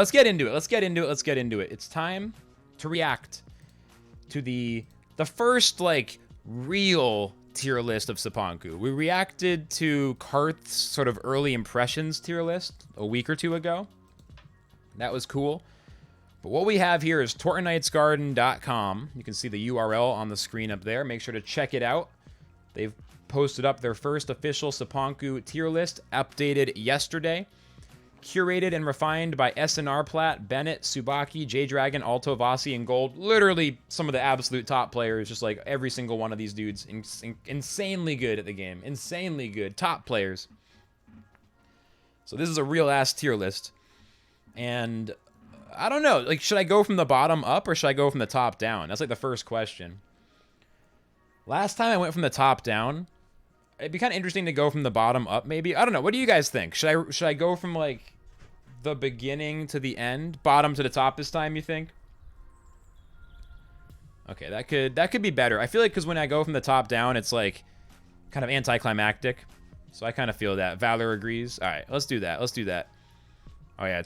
Let's get into it. Let's get into it. Let's get into it. It's time to react to the first, like, real tier list of Cipanku. We reacted to Carth's sort of early impressions tier list a week or two ago. That was cool. But what we have here is TORTENITEsgarden.com. You can see the URL on the screen up there. Make sure to check it out. They've posted up their first official Cipanku tier list, updated yesterday. Curated and refined by SNR Plat, Bennett, Tsubaki, J-Dragon, Alto, Vasi, and Gold. Literally some of the absolute top players, just like every single one of these dudes. Insanely good at the game. Insanely good. Top players. So this is a real-ass tier list. And I don't know. Like, should I go from the bottom up or should I go from the top down? That's like the first question. Last time I went from the top down, it'd be kind of interesting to go from the bottom up, maybe. I don't know. What do you guys think? Should I go from, like, the beginning to the end? Bottom to the top this time, you think? Okay, that could be better. I feel like because when I go from the top down, it's, like, kind of anticlimactic. So I kind of feel that. Valor agrees. All right, let's do that. Let's do that. Oh, yeah.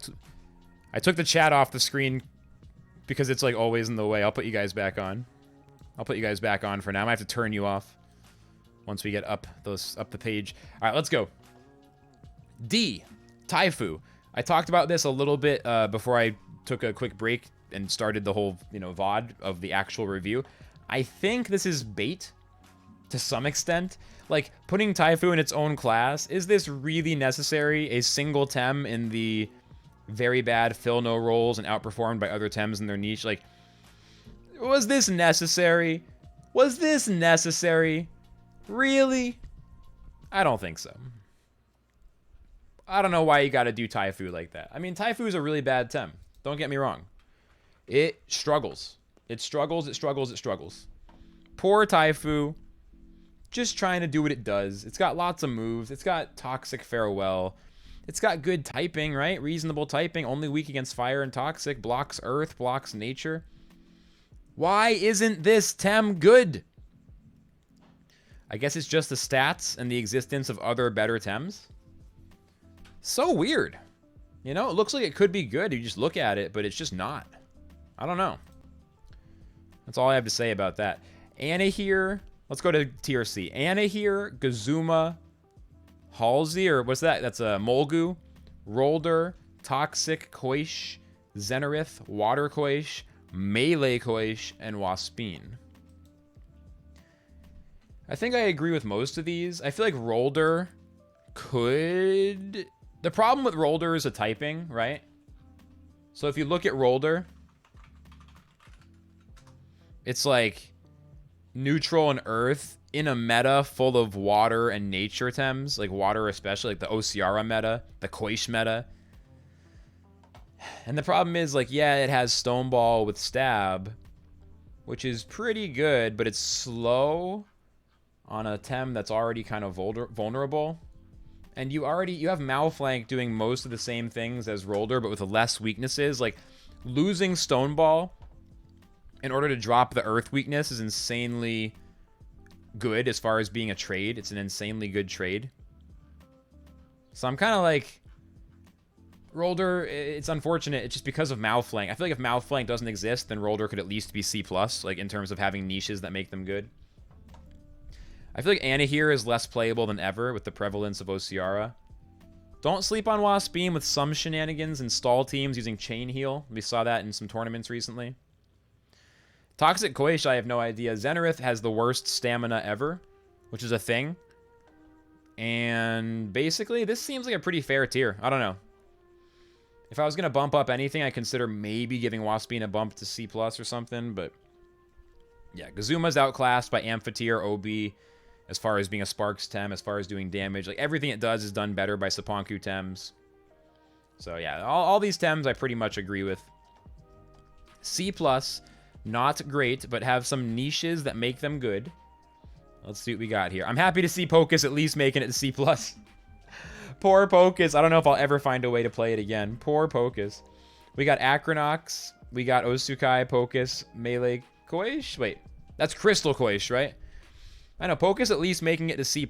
I took the chat off the screen because it's, like, always in the way. I'll put you guys back on. I'll put you guys back on for now. I might have to turn you off once we get up the page. All right, let's go. D, Taifu. I talked about this a little bit before I took a quick break and started the whole, VOD of the actual review. I think this is bait to some extent. Like, putting Taifu in its own class, is this really necessary? A single Tem in the very bad fill no rolls and outperformed by other Tems in their niche? Like, was this necessary? Was this necessary? Really? I don't think so. I don't know why you gotta do Taifu like that. I mean, Taifu is a really bad Tem. Don't get me wrong. It struggles. It struggles, it struggles, it struggles. Poor Taifu. Just trying to do what it does. It's got lots of moves. It's got Toxic Farewell. It's got good typing, right? Reasonable typing. Only weak against Fire and Toxic. Blocks Earth, blocks Nature. Why isn't this Tem good? I guess it's just the stats and the existence of other better Tems. So weird. It looks like it could be good. You just look at it, but it's just not. I don't know. That's all I have to say about that. Anahir. Let's go to tier C. Anahir, Gazuma, Halsey, or what's that? That's a Molgu, Rolder, Toxic, Koish, Zenarith, Water Koish, Melee Koish, and Waspin. I think I agree with most of these. I feel like Rolder could... The problem with Rolder is a typing, right? So if you look at Rolder, it's like neutral and earth in a meta full of water and nature Tems, like water especially, like the Osiara meta, the Koish meta. And the problem is, like, yeah, it has Stoneball with Stab, which is pretty good, but it's slow on a Tem that's already kind of vulnerable. And you have Malflank doing most of the same things as Rolder, but with less weaknesses. Like, losing Stoneball in order to drop the Earth weakness is insanely good as far as being a trade. It's an insanely good trade. So I'm kind of like, Rolder, it's unfortunate. It's just because of Malflank. I feel like if Malflank doesn't exist, then Rolder could at least be C+, like in terms of having niches that make them good. I feel like Anahir is less playable than ever with the prevalence of Osiara. Don't sleep on Waspin with some shenanigans and stall teams using Chain Heal. We saw that in some tournaments recently. Toxic Koish, I have no idea. Zenarith has the worst stamina ever, which is a thing. And basically, this seems like a pretty fair tier. I don't know. If I was going to bump up anything, I consider maybe giving Waspin a bump to C+ or something, but yeah, Gazuma's outclassed by Amphitheater, OB, as far as being a Sparks Tem, as far as doing damage. Like, everything it does is done better by Cipanku Tems. So yeah, all these Tems I pretty much agree with. C+, not great, but have some niches that make them good. Let's see what we got here. I'm happy to see Pocus at least making it to C+. Poor Pocus. I don't know if I'll ever find a way to play it again. Poor Pocus. We got Acronox. We got Osukai, Pocus, Melee Koish. Wait, that's Crystal Koish, right? I know, Pocus at least making it to C+.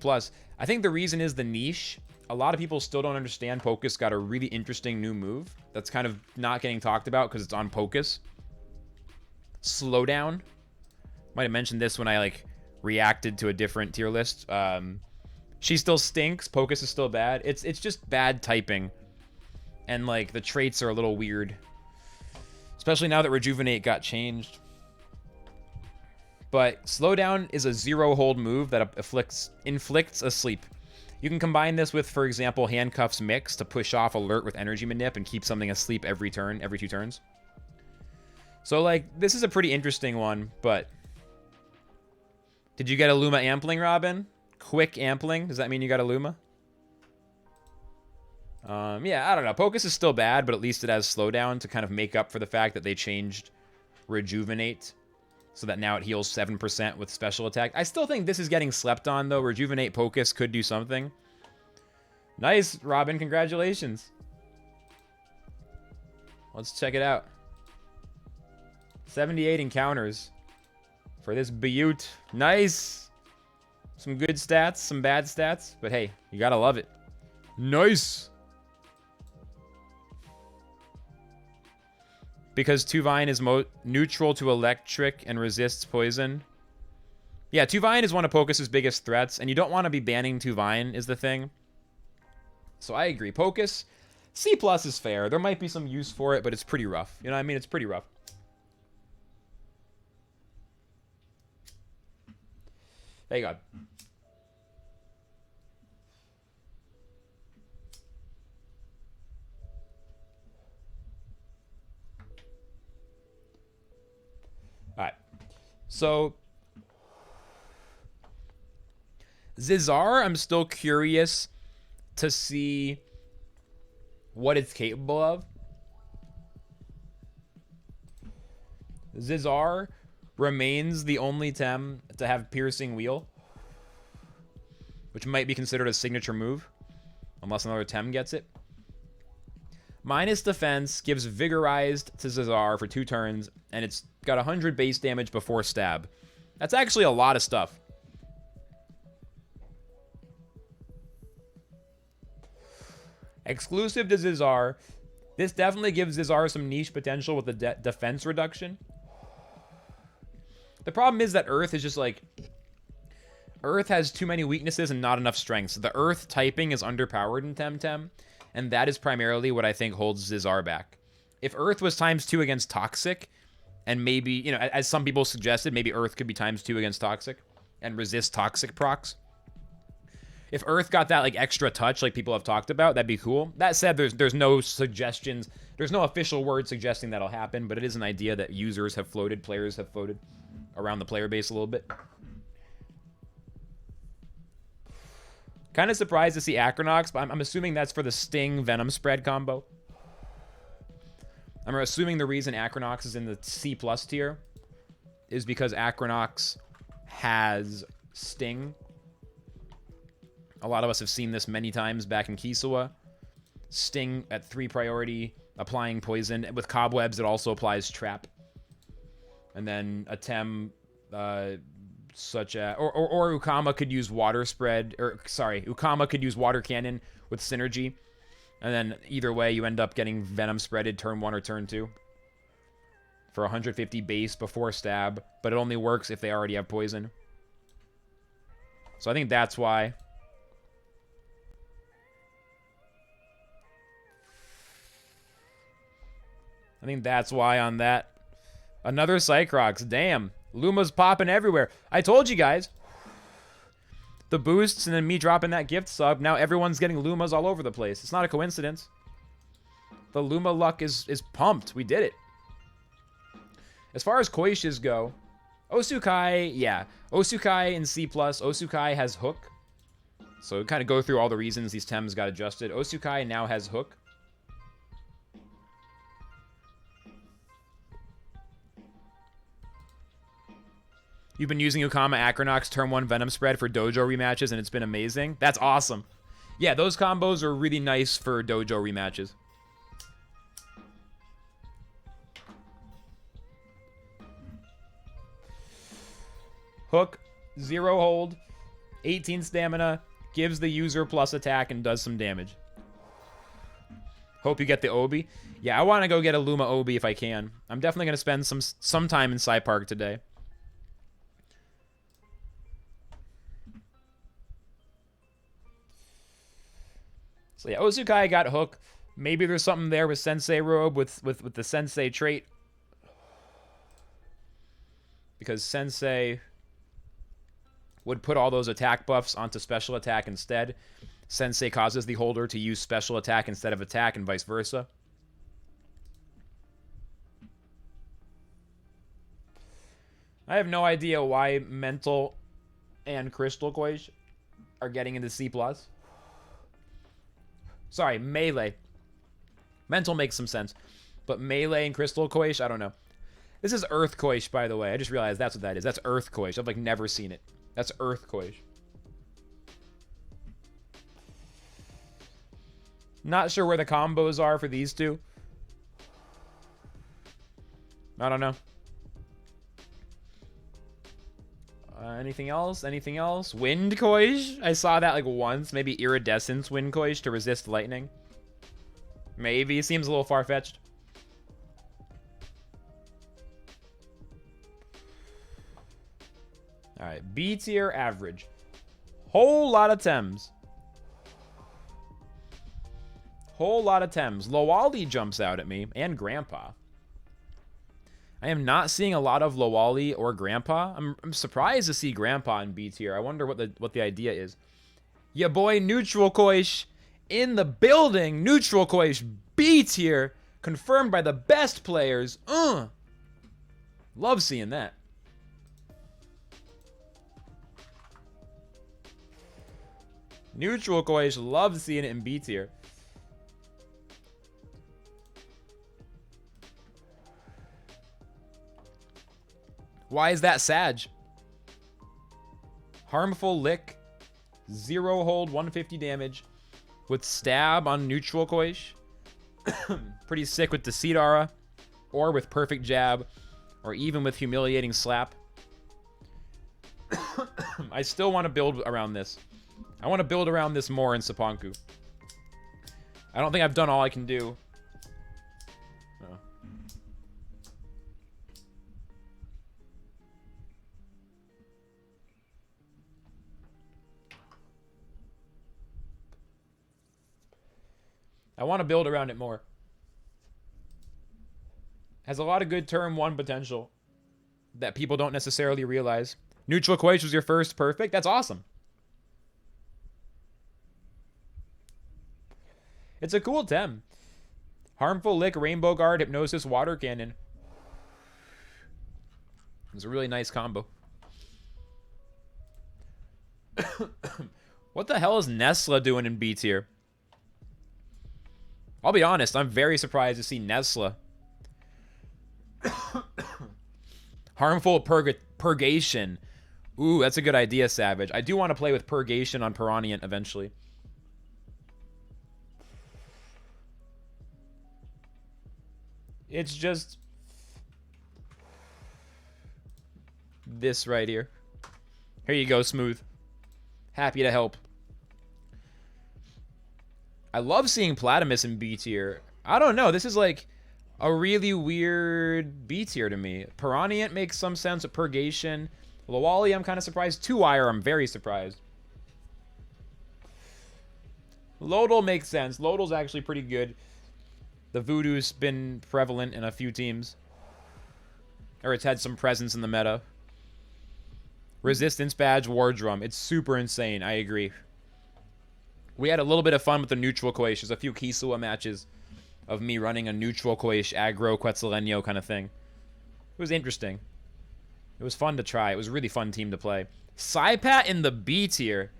I think the reason is the niche. a lot of people still don't understand Pocus got a really interesting new move that's kind of not getting talked about because it's on Pocus. Slowdown. Might have mentioned this when I like reacted to a different tier list. She still stinks. Pocus is still bad. It's just bad typing. And like the traits are a little weird. Especially now that Rejuvenate got changed. But Slowdown is a 0-hold move that inflicts a sleep. You can combine this with, for example, Handcuffs Mix to push off Alert with Energy Manip and keep something asleep every turn, every 2 turns. So, like, this is a pretty interesting one, but... Did you get a Luma Ampling, Robin? Quick Ampling? Does that mean you got a Luma? Yeah, I don't know. Pocus is still bad, but at least it has Slowdown to kind of make up for the fact that they changed Rejuvenate. So that now it heals 7% with special attack. I still think this is getting slept on, though. Rejuvenate Pocus could do something. Nice, Robin. Congratulations. Let's check it out. 78 encounters for this Butte. Nice. Some good stats, some bad stats. But hey, you gotta love it. Nice. Because Tuvine is neutral to electric and resists poison. Yeah, Tuvine is one of Pocus's biggest threats, and you don't want to be banning Tuvine is the thing. So I agree. Pocus, C+ is fair. There might be some use for it, but it's pretty rough. You know what I mean? It's pretty rough. There you go. Alright. So Zizar, I'm still curious to see what it's capable of. Zizar remains the only Tem to have Piercing Wheel, which might be considered a signature move, unless another Tem gets it. Minus defense gives Vigorized to Zizar for 2 turns, and it's got 100 base damage before stab. That's actually a lot of stuff. Exclusive to Zizar, this definitely gives Zizar some niche potential with the defense reduction. The problem is that Earth is just like... Earth has too many weaknesses and not enough strengths. The Earth typing is underpowered in TemTem, and that is primarily what I think holds Zizar back. If Earth was ×2 against Toxic, and maybe, you know, as some people suggested, maybe Earth could be ×2 against Toxic and resist Toxic procs. If Earth got that like extra touch like people have talked about, that'd be cool. That said, there's no suggestions. There's no official word suggesting that'll happen, but it is an idea that users have floated, players have floated around the player base a little bit. Kind of surprised to see Acronox, but I'm assuming that's for the Sting Venom spread combo. I'm assuming the reason Acronox is in the C+ tier is because Acronox has Sting. A lot of us have seen this many times back in Kisawa. Sting at 3 priority, applying poison. With Cobwebs, it also applies Trap. And then a Tem such as... Or Ukama could use Water Spread... Or, sorry, Ukama could use Water Cannon with Synergy. And then either way, you end up getting Venom Spreaded turn 1 or turn 2. For 150 base before stab. But it only works if they already have poison. So I think that's why... I think that's why on that. Another Cycrox. Damn. Luma's popping everywhere. I told you guys. The boosts and then me dropping that gift sub. Now everyone's getting Lumas all over the place. It's not a coincidence. The Luma luck is pumped. We did it. As far as Koishas go, Osukai, yeah. Osukai in C+. Osukai has Hook. So kind of go through all the reasons these Tems got adjusted. Osukai now has Hook. You've been using Ukama Acronox turn 1 Venom Spread for Dojo rematches, and it's been amazing. That's awesome. Yeah, those combos are really nice for Dojo rematches. Hook, 0 hold, 18 stamina, gives the user plus attack and does some damage. Hope you get the Obi. Yeah, I want to go get a Luma Obi if I can. I'm definitely going to spend some time in Cipanku today. So yeah, Osukai got Hook. Maybe there's something there with Sensei Robe with the Sensei trait. Because Sensei would put all those attack buffs onto special attack instead. Sensei causes the holder to use special attack instead of attack and vice versa. I have no idea why Mental and Crystal Quage are getting into C+. Sorry, Melee. Mental makes some sense. But Melee and Crystal Quage, I don't know. This is Earth Quage, by the way. I just realized that's what that is. That's Earth Quage. I've, like, never seen it. That's Earth Quage. Not sure where the combos are for these two. I don't know. Anything else? Anything else? Wind Quage? I saw that like once. Maybe Iridescence Wind Quage to resist lightning. Maybe. Seems a little far-fetched. Alright. B tier average. Whole lot of Tems. Whole lot of Tems. Lowali jumps out at me. And Grandpa. I am not seeing a lot of Lowali or Grandpa. I'm surprised to see Grandpa in B tier. I wonder what the idea is. Ya boy Neutral Koish in the building. Neutral Koish B tier. Confirmed by the best players. Love seeing that. Neutral Koish. Love seeing it in B tier. Why is that Sag? Harmful Lick. 0 hold, 150 damage. With Stab on Neutral Koish. Pretty sick with Deceit Aura. Or with Perfect Jab. Or even with Humiliating Slap. I still want to build around this. I want to build around this more in Cipanku. I don't think I've done all I can do. I want to build around it more. Has a lot of good turn 1 potential that people don't necessarily realize. Neutral Quage was your first perfect? That's awesome. It's a cool Tem. Harmful Lick, Rainbow Guard, Hypnosis, Water Cannon. It's a really nice combo. What the hell is Nesla doing in B tier? I'll be honest, I'm very surprised to see Nesla. Harmful Purgation. Ooh, that's a good idea, Savage. I do want to play with Purgation on Piranha eventually. It's just this right here. Here you go, Smooth. Happy to help. I love seeing Platimus in B tier. I don't know. This is like a really weird B tier to me. Piranha makes some sense. Purgation. Lowali, I'm kind of surprised. 2-Wire, I'm very surprised. Lodal makes sense. Lodal's actually pretty good. The Voodoo's been prevalent in a few teams. Or it's had some presence in the meta. Resistance Badge, War Drum. It's super insane. I agree. We had a little bit of fun with the Neutral Koish. There's a few Kisua matches of me running a Neutral Koish, aggro, Quetzaleno kind of thing. It was interesting. It was fun to try. It was a really fun team to play. Saipat in the B tier.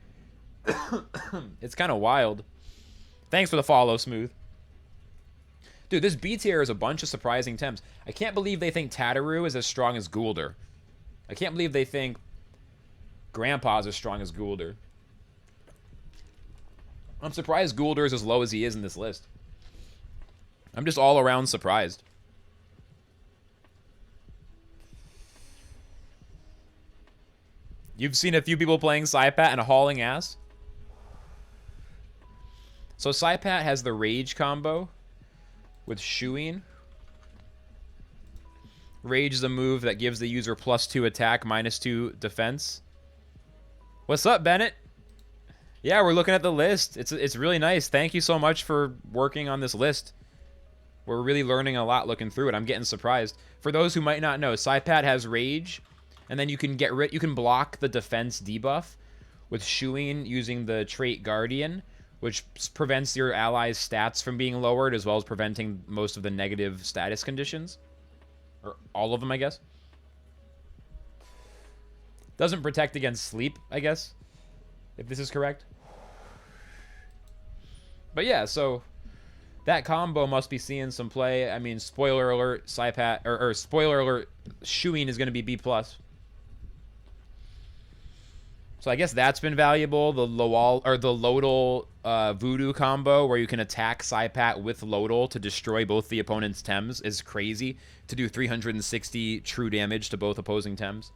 It's kind of wild. Thanks for the follow, Smooth. Dude, this B tier is a bunch of surprising Tems. I can't believe they think Tataru is as strong as Goulder. I can't believe they think Grandpa's as strong as Goulder. I'm surprised Goulder is as low as he is in this list. I'm just all around surprised. You've seen a few people playing Saipat and hauling ass? So Cipat has the Rage combo with Shuin. Rage is a move that gives the user +2 attack, -2 defense. What's up, Bennett? Yeah, we're looking at the list. It's really nice. Thank you so much for working on this list. We're really learning a lot looking through it. I'm getting surprised. For those who might not know, Cipat has Rage, and then you can block the defense debuff with Shuin using the trait Guardian, which prevents your allies' stats from being lowered, as well as preventing most of the negative status conditions. Or all of them, I guess. Doesn't protect against sleep, I guess, if this is correct. But yeah, so that combo must be seeing some play. I mean, spoiler alert, Cipat, or spoiler alert, Shuin is going to be B+. So I guess that's been valuable. The Lowal or the Lodal Voodoo combo, where you can attack Cipat with Lodal to destroy both the opponent's Tems, is crazy. To do 360 true damage to both opposing Tems.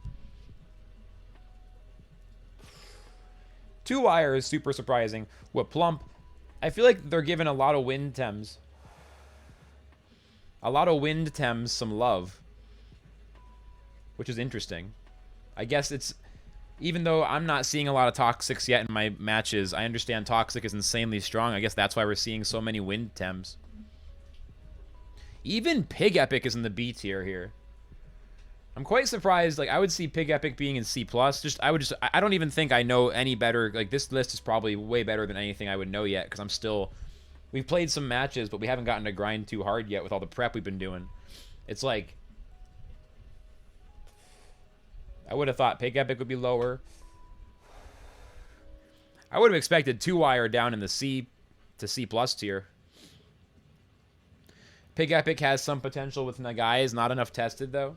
2-wire is super surprising. With Plump, I feel like they're giving a lot of wind Tems. A lot of wind Tems some love. Which is interesting. I guess it's... Even though I'm not seeing a lot of Toxics yet in my matches, I understand Toxic is insanely strong. I guess that's why we're seeing so many wind Tems. Even Pig Epic is in the B tier here. I'm quite surprised. Like, I would see Pig Epic being in C+. I don't even think I know any better. Like, this list is probably way better than anything I would know yet, because I'm still... We've played some matches, but we haven't gotten to grind too hard yet with all the prep we've been doing. It's like... I would have thought Pig Epic would be lower. I would have expected 2-wire down in the C to C+ tier. Pig Epic has some potential with Nagai's, not enough tested, though.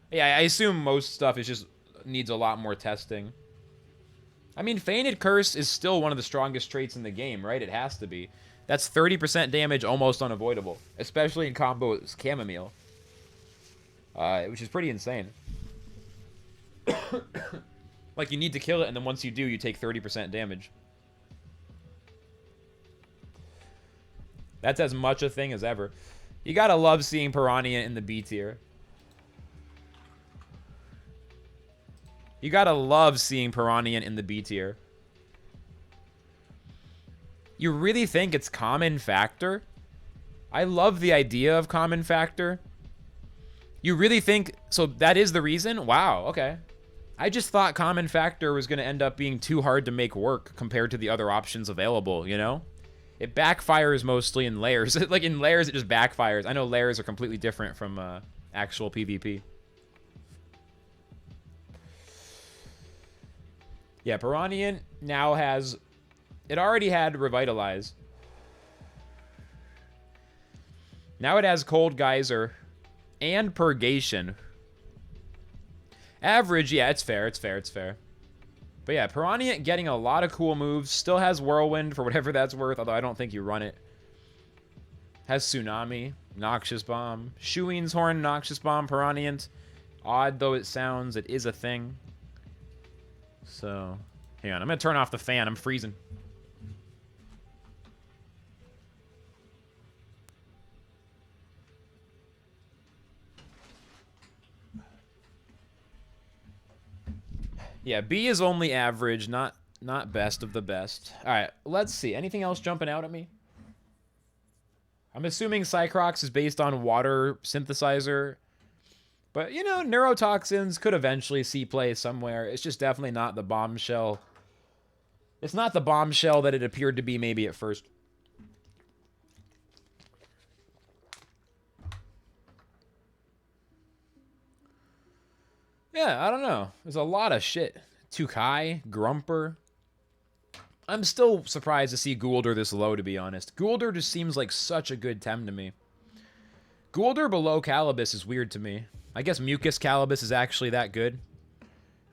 Yeah, I assume most stuff is just needs a lot more testing. I mean, Fainted Curse is still one of the strongest traits in the game, right? It has to be. That's 30% damage, almost unavoidable. Especially in combo with Chamomile. Which is pretty insane. Like, you need to kill it, and then once you do, you take 30% damage. That's as much a thing as ever. You gotta love seeing Piranha in the B tier. You gotta love seeing Piranha in the B tier. You really think it's Common Factor? I love the idea of Common Factor. You really think... So that is the reason? Wow, okay. I just thought Common Factor was going to end up being too hard to make work compared to the other options available, you know? It backfires mostly in layers. Like, in layers, it just backfires. I know layers are completely different from actual PvP. Yeah, Piranha now has... It already had Revitalize. Now it has Cold Geyser and Purgation. Average, yeah, it's fair, it's fair, it's fair. But yeah, Piranha getting a lot of cool moves. Still has Whirlwind for whatever that's worth, although I don't think you run it. Has Tsunami, Noxious Bomb. Shuin's Horn, Noxious Bomb, Piranha. Odd though it sounds, it is a thing. So, hang on, I'm going to turn off the fan. I'm freezing. Yeah, B is only average, not best of the best. All right, let's see. Anything else jumping out at me? I'm assuming Cycrox is based on water synthesizer. But, you know, neurotoxins could eventually see play somewhere. It's just definitely not the bombshell. It's not the bombshell that it appeared to be maybe at first. Yeah, I don't know. There's a lot of shit. Tukai, Grumper. I'm still surprised to see Goulder this low, to be honest. Goulder just seems like such a good Tem to me. Goulder below Calibus is weird to me. I guess Mucus Calibus is actually that good.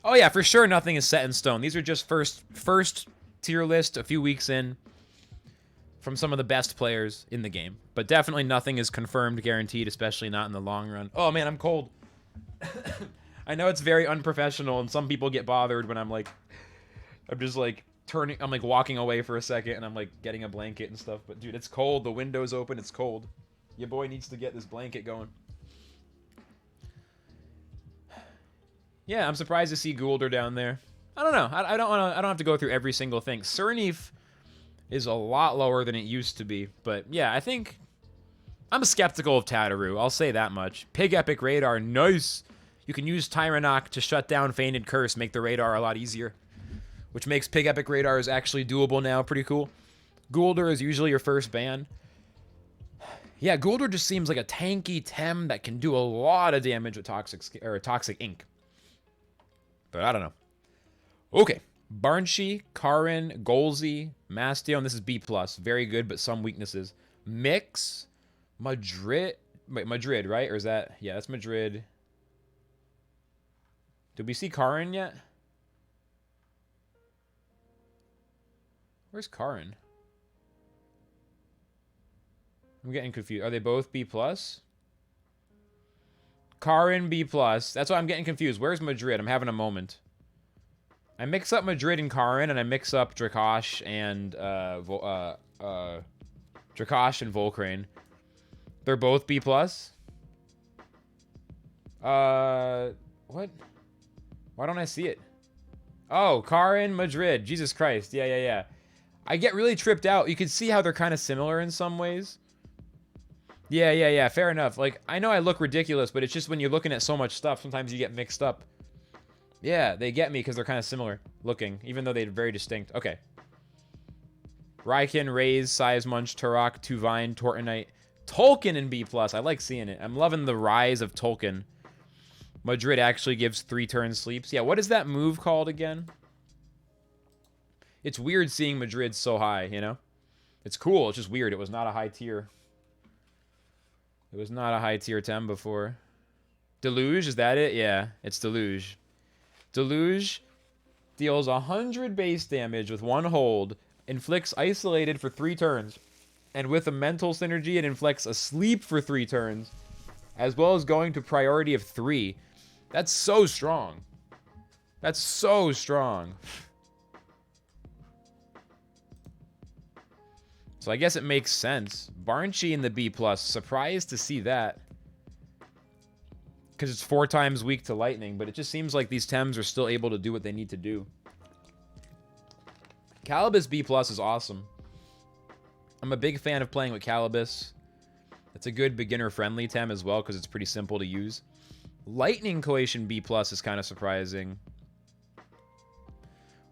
Oh yeah, for sure nothing is set in stone. These are just first tier list a few weeks in from some of the best players in the game. But definitely nothing is confirmed, guaranteed, especially not in the long run. Oh man, I'm cold. I know it's very unprofessional, and some people get bothered when I'm just like turning, I'm like walking away for a second, and I'm like getting a blanket and stuff. But dude, it's cold. The window's open. It's cold. Your boy needs to get this blanket going. Yeah, I'm surprised to see Goulder down there. I don't know. I don't have to go through every single thing. Sernif is a lot lower than it used to be, but yeah, I think I'm skeptical of Tataru. I'll say that much. Pig Epic Radar, nice. You can use Tyrannock to shut down Fainted Curse, make the radar a lot easier, which makes Pig Epic Radars actually doable now. Pretty cool. Goulder is usually your first ban. Yeah, Goulder just seems like a tanky Tem that can do a lot of damage with Toxic Ink. But I don't know. Okay. Barnshi, Karin, Golzi, Mastion. This is B+. Very good, but some weaknesses. Mix, Madrid. Wait, Madrid, right? Or is that... Yeah, that's Madrid. Did we see Karin yet? Where's Karin? I'm getting confused. Are they both B+? Karin B+. That's why I'm getting confused. Where's Madrid? I'm having a moment. I mix up Madrid and Karin, and I mix up Dracosh and Dracosh and Volcrane. They're both B+. What? Why don't I see it? Oh, Karin, Madrid. Jesus Christ. Yeah. I get really tripped out. You can see how they're kind of similar in some ways. Yeah. Fair enough. Like, I know I look ridiculous, but it's just when you're looking at so much stuff, sometimes you get mixed up. Yeah, they get me because they're kind of similar looking, even though they're very distinct. Okay. Raikin, Raze, Sizemunch, Turok, Tuvine, Tortenite, Tolkien in B+. I like seeing it. I'm loving the rise of Tolkien. Madrid actually gives 3-turn sleeps. Yeah, what is that move called again? It's weird seeing Madrid so high, you know? It's cool. It's just weird. It was not a high tier. It was not a high tier Tem before. Deluge, is that it? Yeah, it's Deluge. Deluge deals 100 base damage with 1 hold, inflicts isolated for 3 turns, and with a mental synergy, it inflicts a sleep for 3 turns, as well as going to priority of 3. That's so strong. That's so strong. So I guess it makes sense. Barnchi in the B+, surprised to see that. Because it's 4 times weak to lightning, but it just seems like these Tems are still able to do what they need to do. Calibus B+ is awesome. I'm a big fan of playing with Calibus. It's a good beginner-friendly Tem as well, because it's pretty simple to use. Lightning Coation B+ is kind of surprising.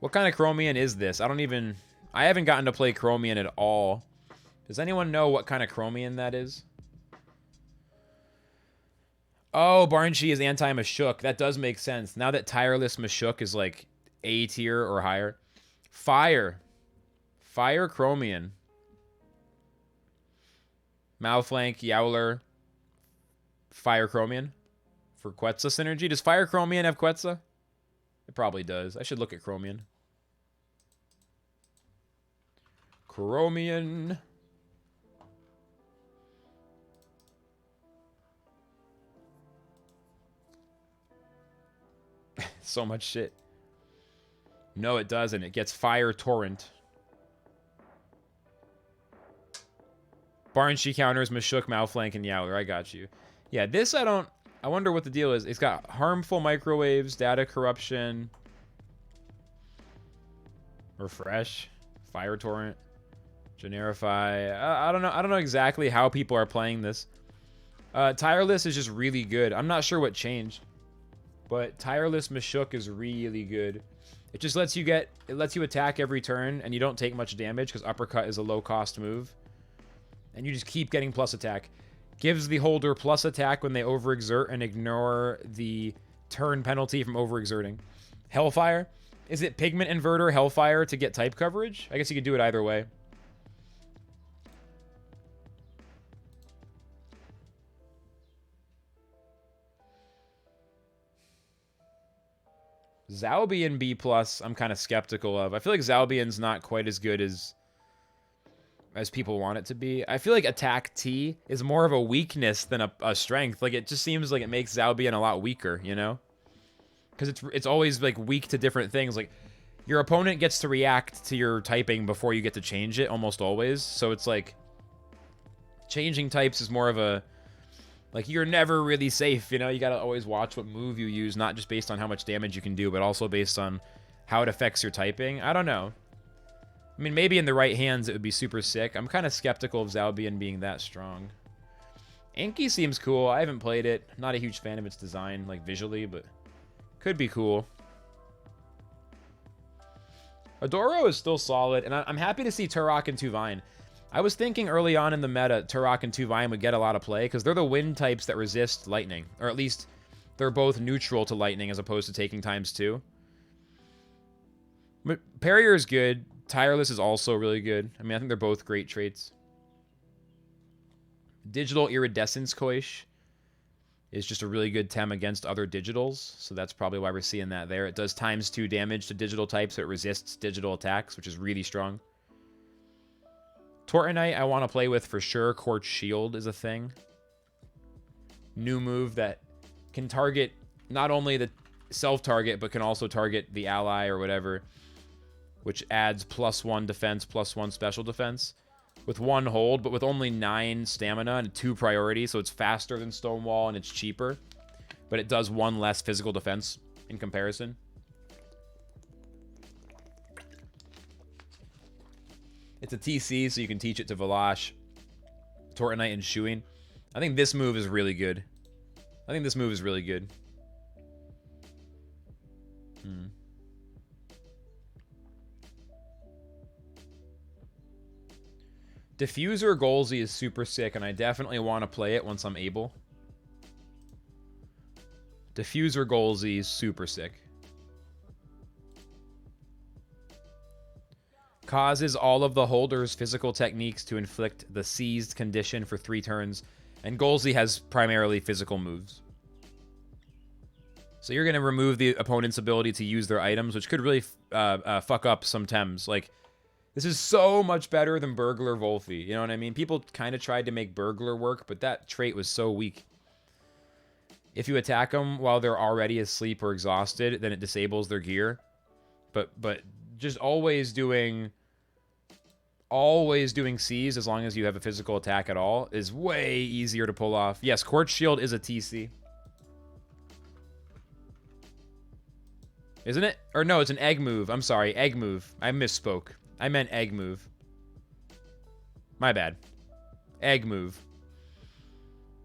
What kind of Chromian is this? I haven't gotten to play Chromian at all. Does anyone know what kind of Chromian that is? Oh, Barnchi is anti-Mashuk. That does make sense. Now that Tireless Mashuk is like A tier or higher. Fire Chromian. Malflank, Yowler, Fire Chromian. For Quetzal synergy. Does Fire Chromian have Quetzal? It probably does. I should look at Chromian. Chromian. So much shit. No, it doesn't. It gets Fire Torrent. Barnshi counters Mashuk, Malflank, and Yowler. I got you. Yeah, this I wonder what the deal is. It's got harmful microwaves, data corruption, refresh, Fire Torrent, generify. I don't know exactly how people are playing this. Tireless is just really good. I'm not sure what changed, but Tireless Mashuk is really good. It just lets you attack every turn, and you don't take much damage because Uppercut is a low-cost move, and you just keep getting plus attack. Gives the holder plus attack when they overexert and ignore the turn penalty from overexerting. Hellfire. Is it Pigment Inverter Hellfire to get type coverage? I guess you could do it either way. Zalbian B+, I'm kind of skeptical of. I feel like Zalbian's not quite as good as people want it to be. I feel like Attack T is more of a weakness than a strength. Like, it just seems like it makes Zalbian a lot weaker, you know? Because it's always, like, weak to different things. Like, your opponent gets to react to your typing before you get to change it almost always. So it's like changing types is more of a, like, you're never really safe, you know? You gotta always watch what move you use, not just based on how much damage you can do, but also based on how it affects your typing. I don't know. I mean, maybe in the right hands it would be super sick. I'm kind of skeptical of Zalbian being that strong. Anki seems cool. I haven't played it. Not a huge fan of its design, like, visually, but could be cool. Adoro is still solid, and I'm happy to see Turok and Tuvine. I was thinking early on in the meta, Turok and Tuvine would get a lot of play, because they're the wind types that resist lightning. Or at least, they're both neutral to lightning as opposed to taking ×2. But Perrier is good. Tireless is also really good. I mean, I think they're both great traits. Digital Iridescence Koish is just a really good Tem against other digitals, so that's probably why we're seeing that there. It does ×2 damage to digital types, so it resists digital attacks, which is really strong. Tortenite I want to play with for sure. Quartz Shield is a thing. New move that can target not only the self-target, but can also target the ally or whatever, which adds +1 defense, +1 special defense. With 1 hold, but with only 9 stamina and 2 priority, so it's faster than Stonewall and it's cheaper. But it does 1 less physical defense in comparison. It's a TC, so you can teach it to Valash, Tortenite, and Shuin. I think this move is really good. Diffuser Golzy is super sick, and I definitely want to play it once I'm able. Diffuser Golzy is super sick. Causes all of the holders' physical techniques to inflict the seized condition for 3 turns, and Golzy has primarily physical moves. So you're going to remove the opponent's ability to use their items, which could really fuck up some Tems. Like, this is so much better than Burglar Wolfie. You know what I mean? People kind of tried to make Burglar work, but that trait was so weak. If you attack them while they're already asleep or exhausted, then it disables their gear. But just always doing C's as long as you have a physical attack at all is way easier to pull off. Yes, Quartz Shield is a TC. Isn't it? Or no, it's an egg move. I'm sorry, egg move. I misspoke. I meant egg move. My bad. Egg move.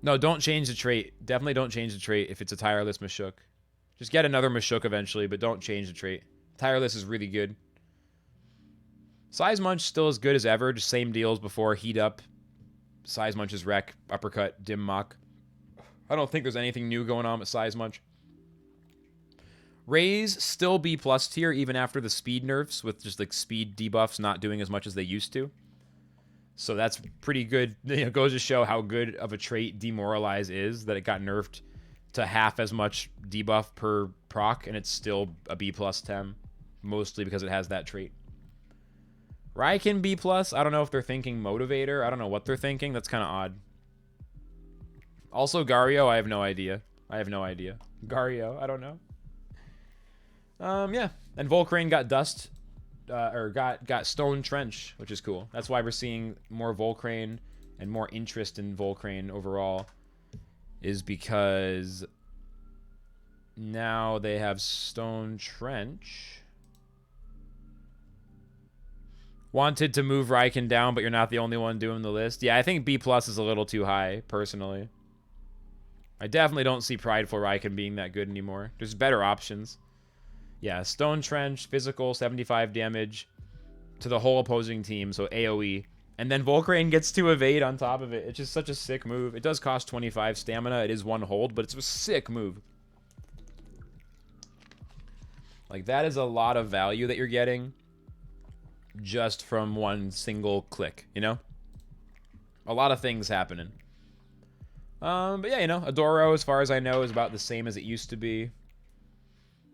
No, don't change the trait. Definitely don't change the trait if it's a Tireless Mashuk. Just get another Mashuk eventually, but don't change the trait. Tireless is really good. Size Munch still as good as ever. Just same deal as before. Heat up. Size Munch is wreck. Uppercut. Dim Mock. I don't think there's anything new going on with Size Munch. Raise still B+ tier even after the speed nerfs, with just like speed debuffs not doing as much as they used to. So that's pretty good. It goes to show how good of a trait Demoralize is, that it got nerfed to half as much debuff per proc, and it's still a B+ Tem, mostly because it has that trait. Raiken B+, I don't know if they're thinking Motivator. I don't know what they're thinking. That's kind of odd. Also Gario, I have no idea. Gario, I don't know. Yeah, and Volcrane got Dust, or got Stone Trench, which is cool. That's why we're seeing more Volcrane and more interest in Volcrane overall, is because now they have Stone Trench. Wanted to move Raiken down, but you're not the only one doing the list. Yeah, I think B+ is a little too high, personally. I definitely don't see Prideful Raiken being that good anymore. There's better options. Yeah, Stone Trench, physical, 75 damage to the whole opposing team, so AoE. And then Volcrane gets to evade on top of it. It's just such a sick move. It does cost 25 stamina. It is 1 hold, but it's a sick move. Like, that is a lot of value that you're getting just from one single click, you know? A lot of things happening. But yeah, you know, Adoro, as far as I know, is about the same as it used to be.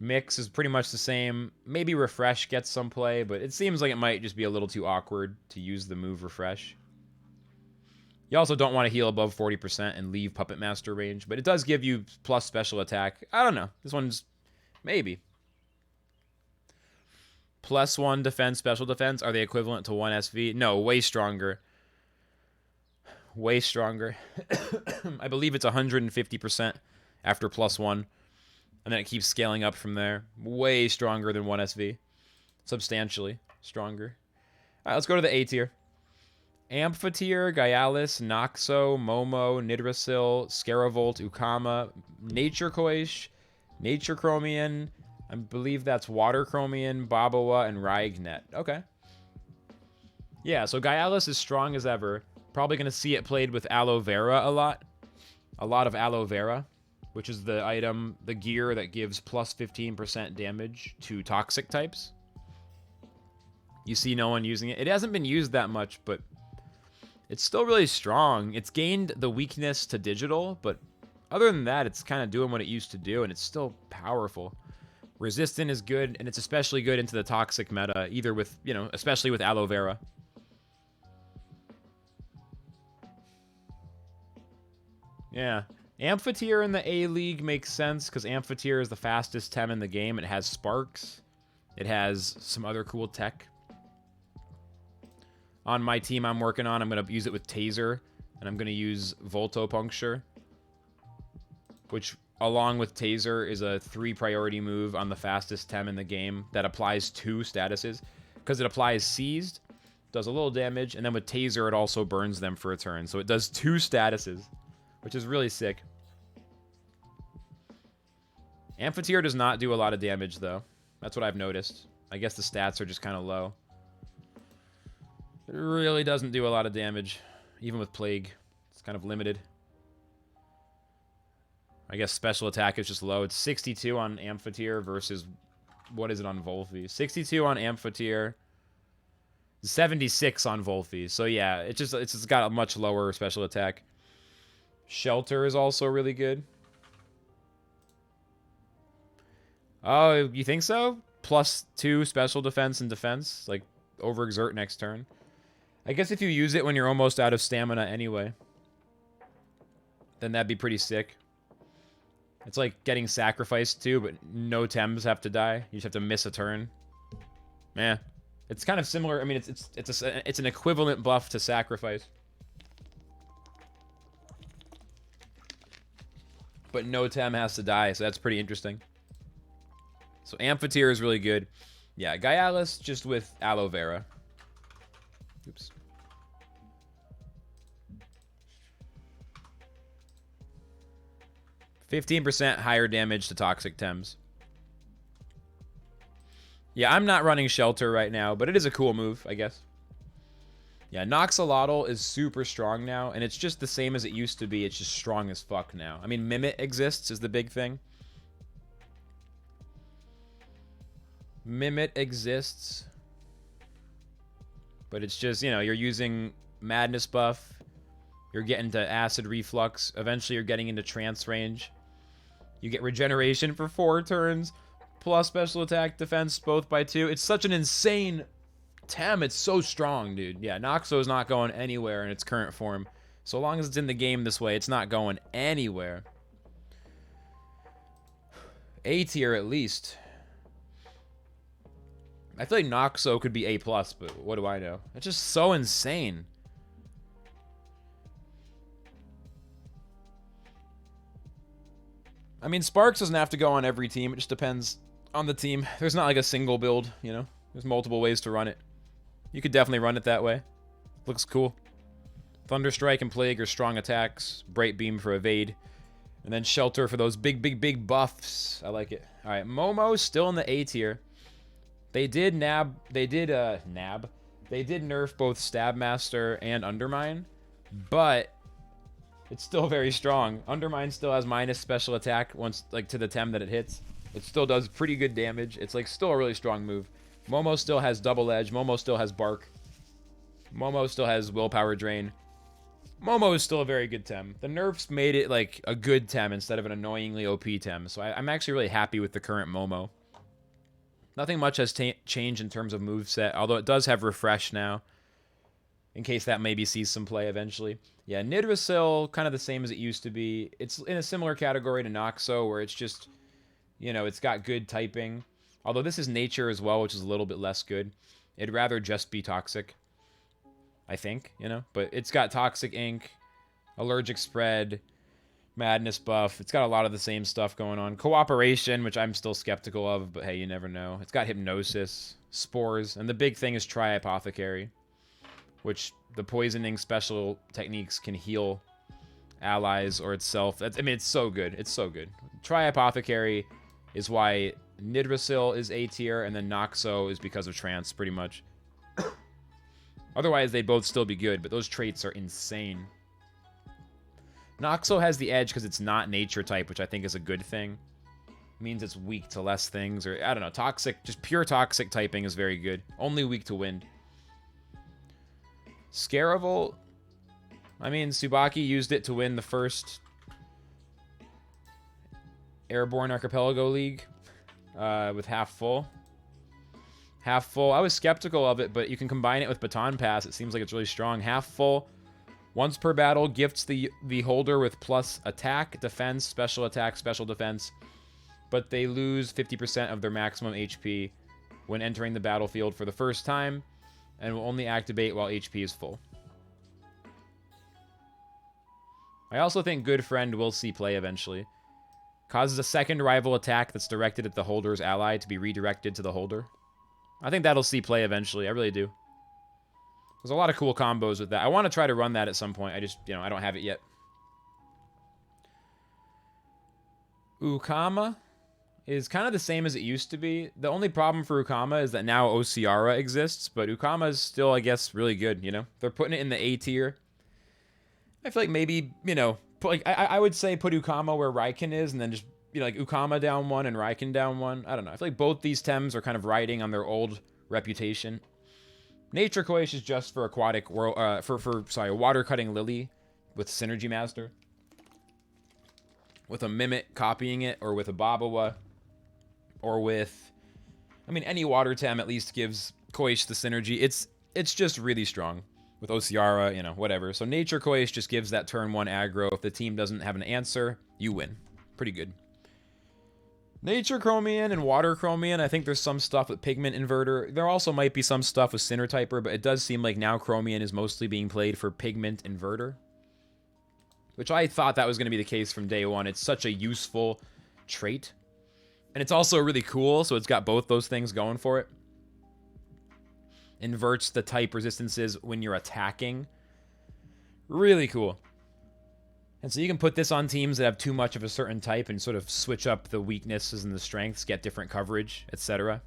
Mix is pretty much the same. Maybe Refresh gets some play, but it seems like it might just be a little too awkward to use the move Refresh. You also don't want to heal above 40% and leave Puppet Master range, but it does give you plus special attack. I don't know. This one's maybe. +1 defense, special defense. Are they equivalent to 1 SV? No, way stronger. Way stronger. I believe it's 150% after +1. And then it keeps scaling up from there. Way stronger than 1 SV. Substantially stronger. All right, let's go to the A tier. Amphitheater, Gyalis, Noxo, Momo, Nidrasil, Scaravolt, Ukama, Nature Koish, Nature Chromian, I believe that's Water Chromian, Babawa, and Raignet. Okay. Yeah, so Gyalis is strong as ever. Probably going to see it played with Aloe Vera a lot. A lot of Aloe Vera, which is the item, the gear that gives plus 15% damage to toxic types. You see no one using it. It hasn't been used that much, but it's still really strong. It's gained the weakness to digital, but other than that, it's kind of doing what it used to do, and it's still powerful. Resistant is good, and it's especially good into the toxic meta, either with, you know, especially with Aloe Vera. Yeah. Amphitheater in the A-League makes sense, because Amphitheater is the fastest Tem in the game. It has Sparks. It has some other cool tech. On my team I'm working on, I'm going to use it with Taser, and I'm going to use Voltopuncture, which, along with Taser, is a 3 priority move on the fastest Tem in the game that applies 2 statuses, because it applies Seized, does a little damage, and then with Taser it also burns them for a turn, so it does 2 statuses, which is really sick. Amphitheater does not do a lot of damage, though. That's what I've noticed. I guess the stats are just kind of low. It really doesn't do a lot of damage, even with Plague. It's kind of limited. I guess special attack is just low. It's 62 on Amphitheater versus, what is it on Volphy? 62 on Amphitheater, 76 on Volphy. So yeah, it's just got a much lower special attack. Shelter is also really good. Oh, you think so? +2 special defense and defense, like overexert next turn. I guess if you use it when you're almost out of stamina anyway, then that'd be pretty sick. It's like getting sacrificed too, but no Tems have to die. You just have to miss a turn. Yeah, it's kind of similar. I mean, it's an equivalent buff to sacrifice, but no Tem has to die, so that's pretty interesting. So Amphitheater is really good. Yeah, Gyalis just with Aloe Vera. Oops. %15 higher damage to toxic Tems. Yeah, I'm not running Shelter right now, but it is a cool move, I guess. Yeah, Noxolotl is super strong now, and it's just the same as it used to be. It's just strong as fuck now. I mean, Mimit exists is the big thing. Mimit exists. But it's just, you know, you're using Madness buff. You're getting to Acid Reflux. Eventually, you're getting into Trance range. You get Regeneration for 4 turns. Plus Special Attack, Defense, both by 2. It's such an insane Tem. It's so strong, dude. Yeah, Noxo's not going anywhere in its current form. So long as it's in the game this way, it's not going anywhere. A tier, at least. I feel like Noxo could be A+, but what do I know? It's just so insane. I mean, Sparks doesn't have to go on every team. It just depends on the team. There's not like a single build, you know? There's multiple ways to run it. You could definitely run it that way. Looks cool. Thunderstrike and Plague are strong attacks. Bright Beam for evade. And then Shelter for those big buffs. I like it. All right, Momo's still in the A tier. They did nerf both Stabmaster and Undermine, but it's still very strong. Undermine still has minus special attack once, like, to the Tem that it hits. It still does pretty good damage. It's like still a really strong move. Momo still has double edge. Momo still has bark. Momo still has willpower drain. Momo is still a very good Tem. The nerfs made it like a good Tem instead of an annoyingly OP Tem. So I'm actually really happy with the current Momo. Nothing much has changed in terms of moveset, although it does have Refresh now, in case that maybe sees some play eventually. Yeah, Nidrasil, kind of the same as it used to be. It's in a similar category to Noxo, where it's just, you know, it's got good typing. Although this is nature as well, which is a little bit less good. It'd rather just be toxic, I think, you know? But it's got toxic ink, allergic spread, madness buff. It's got a lot of the same stuff going on. Cooperation, which I'm still skeptical of, but hey, you never know. It's got hypnosis, spores, and the big thing is tri-apothecary, which the poisoning special techniques can heal allies or itself. I mean, it's so good. It's so good. Tri-apothecary is why Nidrasil is A tier, and then Noxo is because of trance, pretty much. Otherwise, they'd both still be good, but those traits are insane. Noxo has the edge because it's not nature type, which I think is a good thing. It means it's weak to less things, or I don't know, toxic, just pure toxic typing is very good. Only weak to wind. Scaravel, I mean, Tsubaki used it to win the first Airborne Archipelago League with half full. Half full, I was skeptical of it, but you can combine it with Baton Pass. It seems like it's really strong. Half full, once per battle, gifts the holder with plus attack, defense, special attack, special defense, but they lose 50% of their maximum HP when entering the battlefield for the first time, and will only activate while HP is full. I also think Good Friend will see play eventually. Causes a second rival attack that's directed at the holder's ally to be redirected to the holder. I think that'll see play eventually. I really do. There's a lot of cool combos with that. I want to try to run that at some point. I just, you know, I don't have it yet. Ukama is kind of the same as it used to be. The only problem for Ukama is that now Ociara exists, but Ukama is still, I guess, really good, you know? They're putting it in the A tier. I feel like maybe, you know, I would say put Ukama where Raiken is, and then just, you know, like Ukama down one and Raiken down one. I don't know. I feel like both these Tems are kind of riding on their old reputation. Nature Koish is just for aquatic world, water cutting Lily with Synergy Master. With a Mimit copying it, or with a Babawa, or with, I mean, any water Tem at least gives Koish the synergy. It's just really strong. With Ociara, you know, whatever. So Nature Koish just gives that turn 1 aggro. If the team doesn't have an answer, you win. Pretty good. Nature Chromian and Water Chromian, I think there's some stuff with Pigment Inverter. There also might be some stuff with Sinner Typer, but it does seem like now Chromian is mostly being played for Pigment Inverter. Which I thought that was going to be the case from day one. It's such a useful trait. And it's also really cool, so it's got both those things going for it. Inverts the type resistances when you're attacking. Really cool. And so you can put this on teams that have too much of a certain type and sort of switch up the weaknesses and the strengths, get different coverage, etc.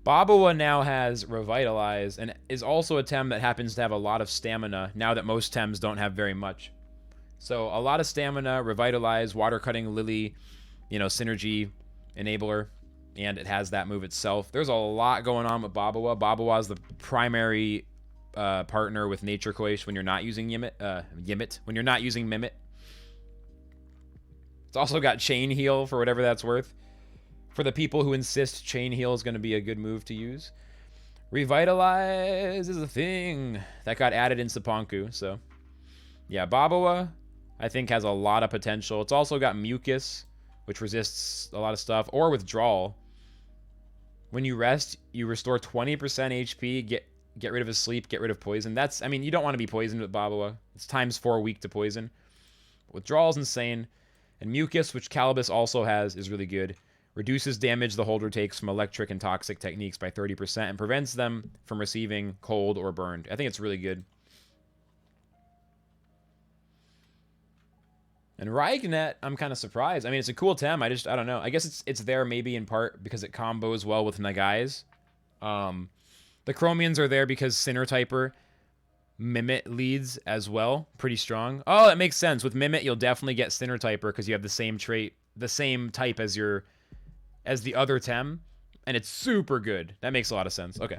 Babawa now has Revitalize and is also a Tem that happens to have a lot of stamina now that most Tems don't have very much. So a lot of stamina, Revitalize, Water Cutting Lily, you know, Synergy Enabler, and it has that move itself. There's a lot going on with Babawa. Babawa is the primary partner with Nature Koish when you're not using Yimit, when you're not using Mimit. It's also got Chain Heal for whatever that's worth. For the people who insist Chain Heal is going to be a good move to use. Revitalize is a thing that got added in Cipanku, so yeah, Babawa I think has a lot of potential. It's also got Mucus, which resists a lot of stuff, or Withdrawal. When you rest, you restore 20% HP, get rid of his sleep, get rid of poison. That's, I mean, you don't want to be poisoned with Babawa. It's ×4 weak to poison. Withdrawal is insane. And Mucus, which Calibus also has, is really good. Reduces damage the holder takes from electric and toxic techniques by 30% and prevents them from receiving cold or burned. I think it's really good. And Raignet, I'm kind of surprised. I mean, it's a cool Tem. I don't know. I guess it's there maybe in part because it combos well with Nagai's. The Chromians are there because Sinner Typer Mimit leads as well. Pretty strong. Oh, that makes sense. With Mimit, you'll definitely get Sinner Typer because you have the same trait, the same type as the other Tem. And it's super good. That makes a lot of sense. Okay.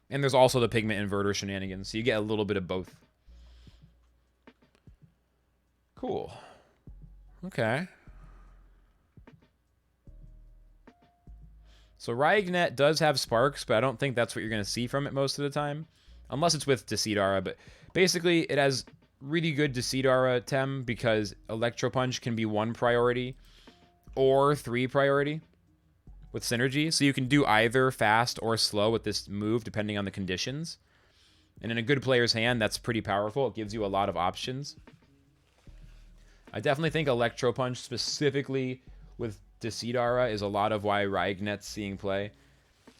And there's also the Pigment Inverter shenanigans. So you get a little bit of both. Cool. Okay. So Raignet does have sparks, but I don't think that's what you're going to see from it most of the time. Unless it's with Decidara, but basically it has really good Decidara Tem because Electro Punch can be one priority or 3 priority with synergy. So you can do either fast or slow with this move depending on the conditions. And in a good player's hand, that's pretty powerful. It gives you a lot of options. I definitely think Electro Punch, specifically with Decidara, is a lot of why Raignet's seeing play.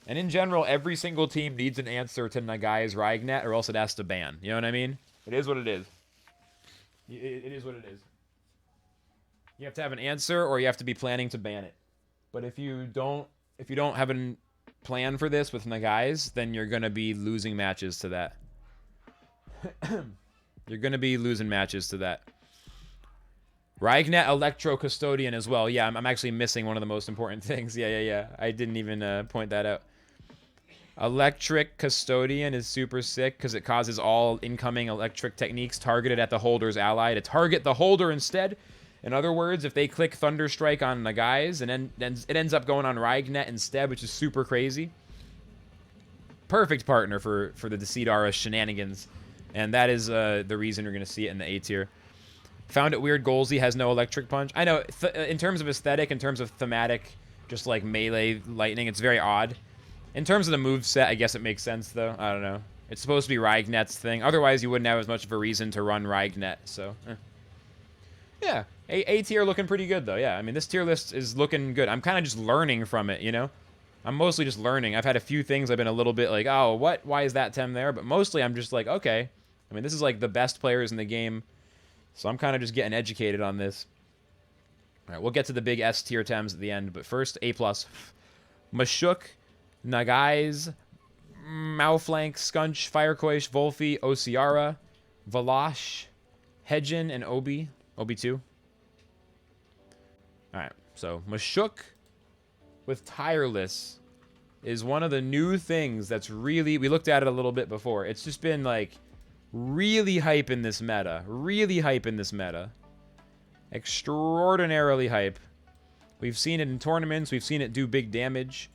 And in general, every single team needs an answer to Nagai's Raignet, or else it has to ban. You know what I mean? It is what it is. It is what it is. You have to have an answer, or you have to be planning to ban it. But if you don't have a plan for this with Nagai's, then you're gonna be losing matches to that. You're gonna be losing matches to that. Raignet Electro Custodian as well. Yeah, I'm actually missing one of the most important things. Yeah. I didn't even point that out. Electric Custodian is super sick because it causes all incoming electric techniques targeted at the holder's ally to target the holder instead. In other words, if they click Thunderstrike on Nagai's, and then it ends up going on Raignet instead, which is super crazy. Perfect partner for the Decidara shenanigans. And that is the reason you're going to see it in the A tier. Found it weird Golzy has no electric punch. I know, in terms of aesthetic, in terms of thematic, just like melee lightning, it's very odd. In terms of the moveset, I guess it makes sense, though. I don't know. It's supposed to be Raignet's thing. Otherwise, you wouldn't have as much of a reason to run Raignet, so... Yeah, A tier looking pretty good, though. Yeah, I mean, this tier list is looking good. I'm kind of just learning from it, you know? I'm mostly just learning. I've had a few things I've been a little bit like, oh, what? Why is that Tem there? But mostly I'm just like, okay. I mean, this is like the best players in the game, so I'm kind of just getting educated on this. All right, we'll get to the big S tier Tems at the end, but first, A+. Mashuk, Nagai's, Mauflank, Skunch, Firecoish, Volfi, Osiara, Valash, Hedgen, and Obi. Obi2. Alright, so Mashuk with Tireless is one of the new things that's really... We looked at it a little bit before. It's just been, like, really hype in this meta. Really hype in this meta. Extraordinarily hype. We've seen it in tournaments. We've seen it do big damage.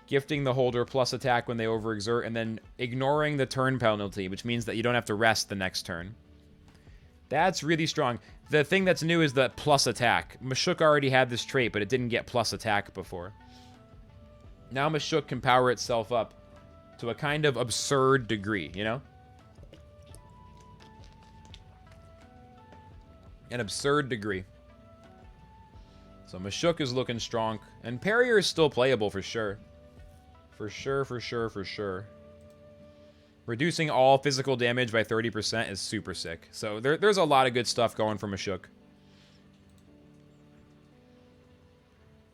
Gifting the holder plus attack when they overexert, and then ignoring the turn penalty, which means that you don't have to rest the next turn. That's really strong. The thing that's new is the plus attack. Mashuk already had this trait, but it didn't get plus attack before. Now Mashuk can power itself up to a kind of absurd degree, you know? An absurd degree. So Mashuk is looking strong. And Perrier is still playable for sure. For sure. Reducing all physical damage by 30% is super sick. So there's a lot of good stuff going for Mashuk.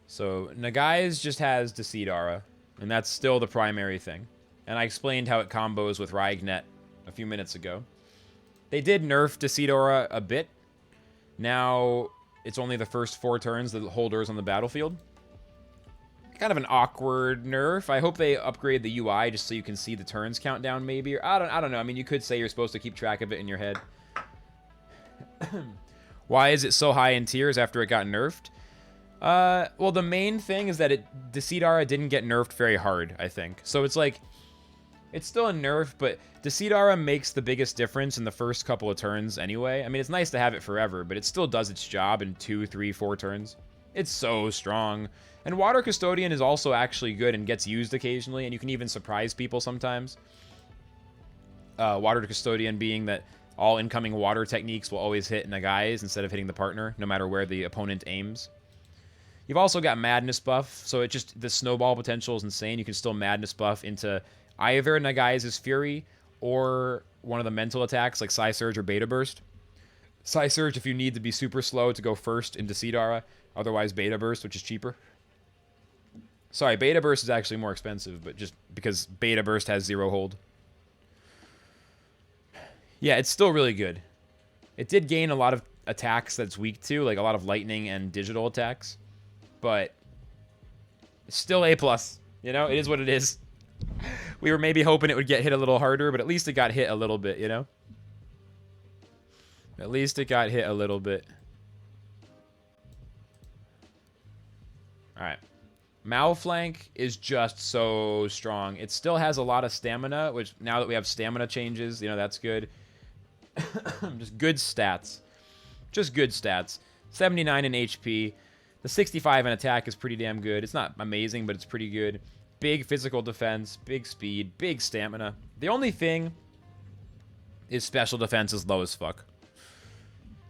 So Nagai's just has Decidara, and that's still the primary thing. And I explained how it combos with Raignet a few minutes ago. They did nerf Decidara a bit. Now it's only the first 4 turns the holder is on the battlefield. Kind of an awkward nerf. I hope they upgrade the UI just so you can see the turns countdown, maybe. Or I don't know. I mean, you could say you're supposed to keep track of it in your head. Why is it so high in tiers after it got nerfed? Well, the main thing is that Decidara didn't get nerfed very hard, I think. So it's like, it's still a nerf, but Decidara makes the biggest difference in the first couple of turns anyway. I mean, it's nice to have it forever, but it still does its job in 2, 3, 4 turns. It's so strong. And Water Custodian is also actually good and gets used occasionally, and you can even surprise people sometimes. Water Custodian being that all incoming water techniques will always hit Nagai's instead of hitting the partner, no matter where the opponent aims. You've also got Madness buff, so it just, the snowball potential is insane. You can still Madness buff into either Nagai's Fury or one of the mental attacks like Psy Surge or Beta Burst. Psy Surge if you need to be super slow to go first into Decidara, otherwise Beta Burst, which is cheaper. Sorry, Beta Burst is actually more expensive, but just because Beta Burst has 0 hold. Yeah, it's still really good. It did gain a lot of attacks that's weak to, like a lot of lightning and digital attacks. But it's still A+. You know, it is what it is. We were maybe hoping it would get hit a little harder, but at least it got hit a little bit, you know? At least it got hit a little bit. Alright. Mauflank is just so strong. It still has a lot of stamina, which now that we have stamina changes, you know, that's good. Just good stats. Just good stats. 79 in HP. The 65 in attack is pretty damn good. It's not amazing, but it's pretty good. Big physical defense, big speed, big stamina. The only thing is special defense is low as fuck.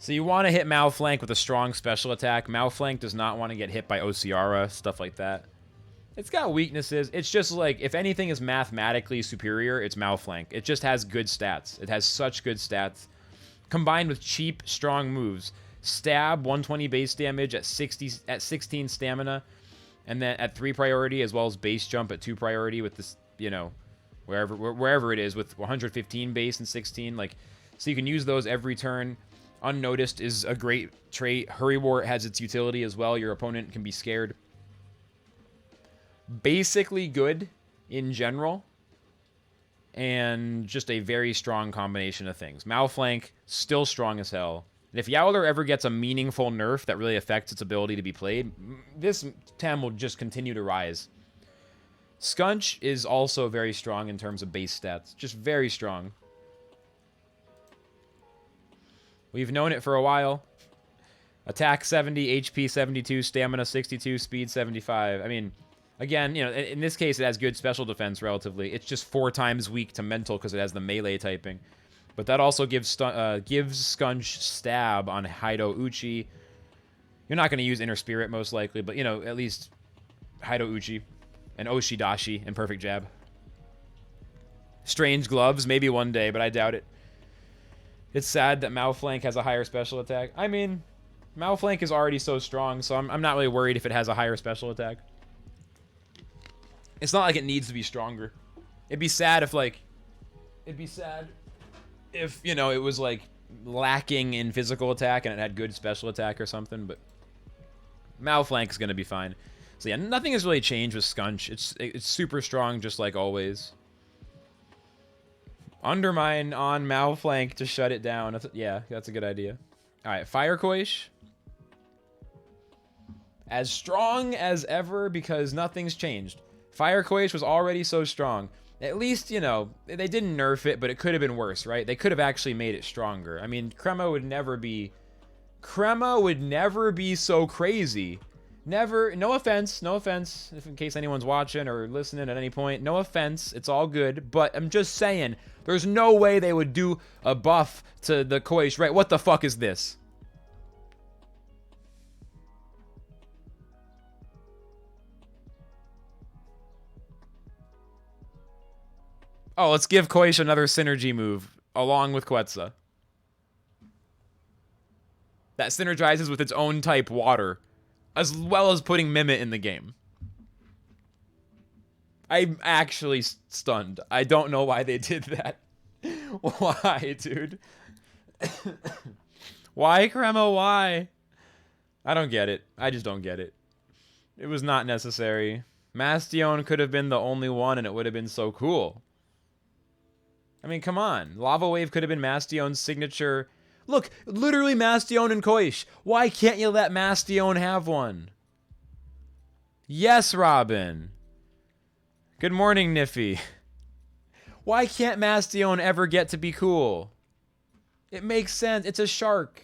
So you want to hit Malflank with a strong special attack. Malflank does not want to get hit by Osiara, stuff like that. It's got weaknesses. It's just like, if anything is mathematically superior, it's Malflank. It just has good stats. It has such good stats. Combined with cheap, strong moves. Stab, 120 base damage at 16 stamina. And then at 3 priority, as well as base jump at 2 priority with this, you know, wherever it is, with 115 base and 16. Like, so you can use those every turn. Unnoticed is a great trait. Hurry Wart has its utility as well. Your opponent can be scared. Basically good in general. And just a very strong combination of things. Malflank, still strong as hell. And if Yowler ever gets a meaningful nerf that really affects its ability to be played, this Tem will just continue to rise. Skunch is also very strong in terms of base stats. Just very strong. We've known it for a while. Attack 70, HP 72, stamina 62, speed 75. I mean, again, you know, in this case, it has good special defense relatively. It's just 4 times weak to mental because it has the melee typing. But that also gives Skunch stab on Haido Uchi. You're not going to use Inner Spirit most likely, but, you know, at least Haido Uchi and Oshidashi and Perfect Jab. Strange Gloves, maybe one day, but I doubt it. It's sad that Malflank has a higher special attack. I mean, Malflank is already so strong, so I'm not really worried if it has a higher special attack. It's not like it needs to be stronger. It'd be sad if, like... It'd be sad if, you know, it was, like, lacking in physical attack and it had good special attack or something, but... Malflank is going to be fine. So, yeah, nothing has really changed with Skunch. It's super strong, just like always. Undermine on Malflank to shut it down. Yeah, that's a good idea. Alright, Fire Koish. As strong as ever because nothing's changed. Fire Koish was already so strong. At least, you know, they didn't nerf it, but it could have been worse, right? They could have actually made it stronger. I mean, Crema would never be so crazy. Never, no offense, if in case anyone's watching or listening at any point, no offense, it's all good, but I'm just saying, there's no way they would do a buff to the Koish, right? What the fuck is this? Oh, let's give Koish another synergy move, along with Quetzal. That synergizes with its own type, water. As well as putting Mimit in the game. I'm actually stunned. I don't know why they did that. Why, dude? Why, Crema? Why? I don't get it. I just don't get it. It was not necessary. Mastion could have been the only one and it would have been so cool. I mean, come on. Lava Wave could have been Mastion's signature... Look, literally Mastion and Koish. Why can't you let Mastion have one? Yes, Robin. Good morning, Niffy. Why can't Mastion ever get to be cool? It makes sense. It's a shark.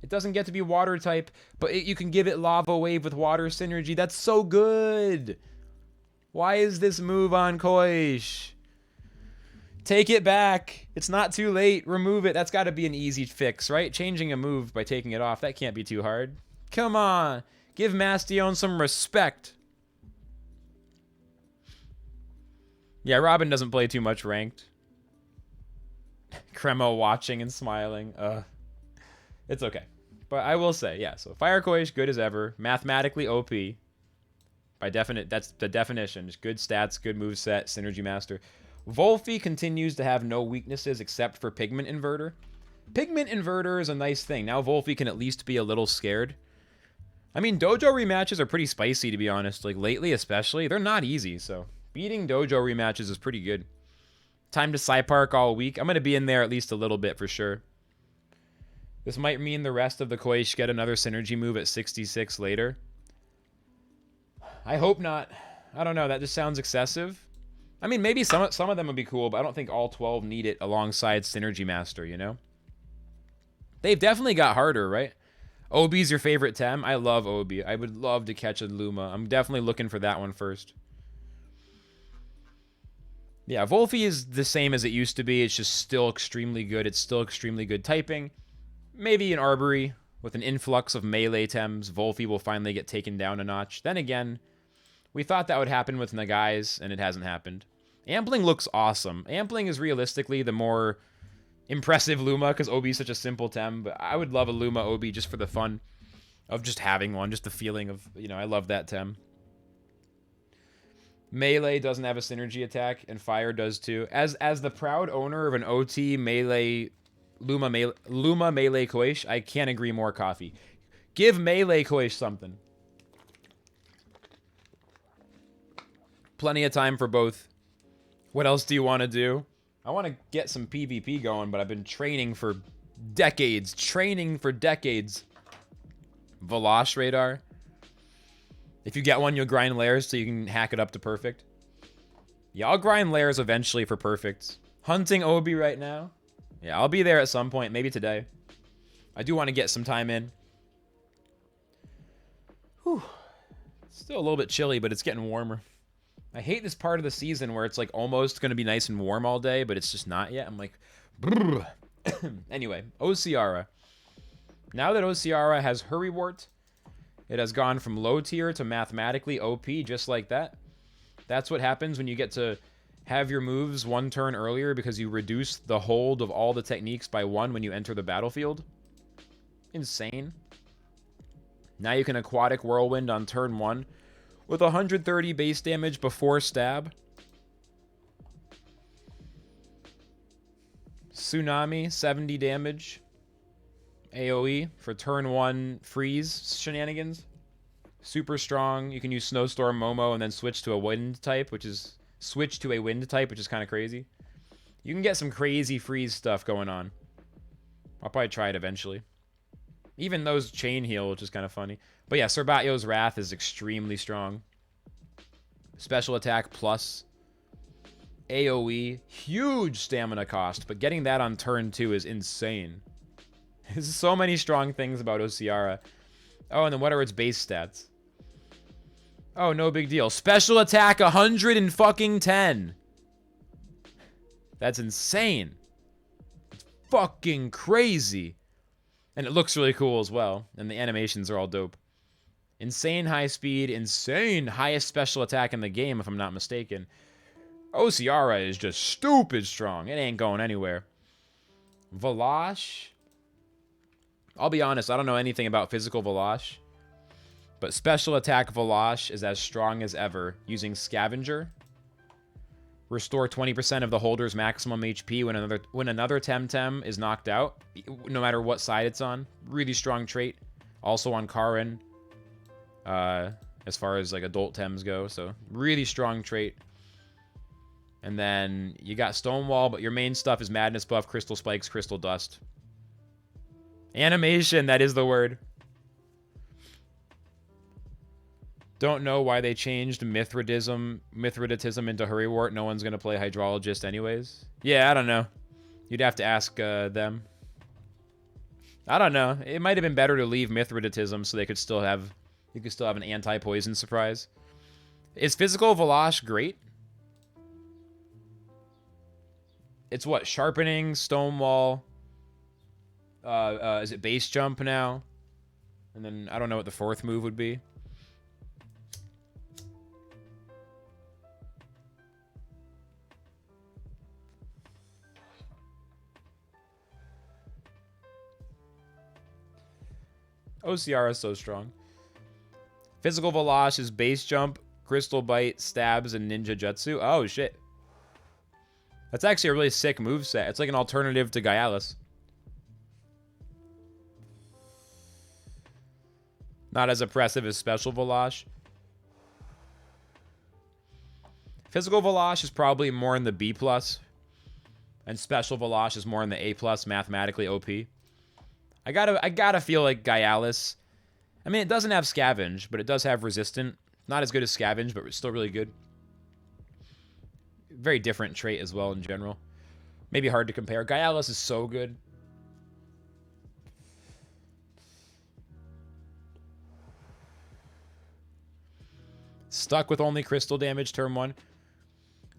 It doesn't get to be water type, but you can give it Lava Wave with water synergy. That's so good. Why is this move on Koish? Take it back. It's not too late. Remove it. That's got to be an easy fix, right? Changing a move by taking it off. That can't be too hard. Come on. Give Mastion some respect. Yeah, Robin doesn't play too much ranked. Cremo watching and smiling. It's okay. But I will say, yeah, so Fire Koish, good as ever. Mathematically OP. That's the definition. Just good stats, good moveset, synergy master. Volphy continues to have no weaknesses except for Pigment Inverter. Pigment Inverter is a nice thing. Now Volphy can at least be a little scared. I mean, dojo rematches are pretty spicy, to be honest. Like, lately especially, they're not easy, so... Beating dojo rematches is pretty good. Time to Cypark all week. I'm going to be in there at least a little bit for sure. This might mean the rest of the Koish get another synergy move at 66 later. I hope not. I don't know, that just sounds excessive. I mean, maybe some of them would be cool, but I don't think all 12 need it alongside Synergy Master, you know? They've definitely got harder, right? Obi's your favorite Tem? I love Obi. I would love to catch a Luma. I'm definitely looking for that one first. Yeah, Volphy is the same as it used to be. It's just still extremely good. It's still extremely good typing. Maybe an Arbory with an influx of melee Tems. Volphy will finally get taken down a notch. Then again, we thought that would happen with Nagai's, and it hasn't happened. Ampling looks awesome. Ampling is realistically the more impressive Luma, because Obi is such a simple Tem, but I would love a Luma Obi just for the fun of just having one, just the feeling of, you know, I love that Tem. Melee doesn't have a synergy attack, and Fire does too. As the proud owner of an OT Melee Luma Melee Koish, I can't agree more, Coffee. Give Melee Koish something. Plenty of time for both. What else do you want to do? I want to get some PvP going, but I've been training for decades. Velosh Radar. If you get one, you'll grind layers so you can hack it up to perfect. Yeah, I'll grind layers eventually for perfects. Hunting Obi right now. Yeah, I'll be there at some point, maybe today. I do want to get some time in. Whew. It's still a little bit chilly, but it's getting warmer. I hate this part of the season where it's like almost going to be nice and warm all day, but it's just not yet. I'm like, anyway, Ociara. Now that Ociara has Hurry Wart, it has gone from low tier to mathematically OP just like that. That's what happens when you get to have your moves one turn earlier because you reduce the hold of all the techniques by 1 when you enter the battlefield. Insane. Now you can Aquatic Whirlwind on turn 1 with 130 base damage before stab. Tsunami, 70 damage. AoE for turn 1 freeze shenanigans. Super strong. You can use Snowstorm Momo and then switch to a wind type, which is kind of crazy. You can get some crazy freeze stuff going on. I'll probably try it eventually. Even those chain heal, which is kind of funny. But yeah, Serbatio's Wrath is extremely strong. Special attack plus AoE. Huge stamina cost, but getting that on turn 2 is insane. There's so many strong things about Ociara. Oh, and then what are its base stats? Oh, no big deal. Special attack 110. That's insane. It's fucking crazy. And it looks really cool as well. And the animations are all dope. Insane high speed. Insane highest special attack in the game, if I'm not mistaken. Ociara is just stupid strong. It ain't going anywhere. Velosh. I'll be honest, I don't know anything about physical Velosh. But special attack Velosh is as strong as ever, using Scavenger. Restore 20% of the holder's maximum HP when another TemTem is knocked out, no matter what side it's on. Really strong trait. Also on Karin, as far as like adult Tems go. So really strong trait. And then you got Stonewall, but your main stuff is Madness Buff, Crystal Spikes, Crystal Dust. Animation, that is the word. Don't know why they changed Mithridatism into Hurry Wart. No one's going to play Hydrologist anyways. Yeah, I don't know. You'd have to ask them. I don't know. It might have been better to leave Mithridatism so they could still have... You could still have an anti-poison surprise. Is Physical Velosh great? It's what? Sharpening, Stonewall... is it base jump now? And then I don't know what the 4th move would be. OCR is so strong. Physical Velosh is base jump, Crystal Bite, stabs, and Ninja Jutsu. Oh shit. That's actually a really sick moveset. It's like an alternative to Gaialis. Not as oppressive as Special Velosh. Physical Velosh is probably more in the B+, and Special Velosh is more in the A+, mathematically OP. I gotta feel like Gaialis. I mean, it doesn't have Scavenge, but it does have Resistant. Not as good as Scavenge, but it's still really good. Very different trait as well in general. Maybe hard to compare. Gaialis is so good. Stuck with only crystal damage turn 1.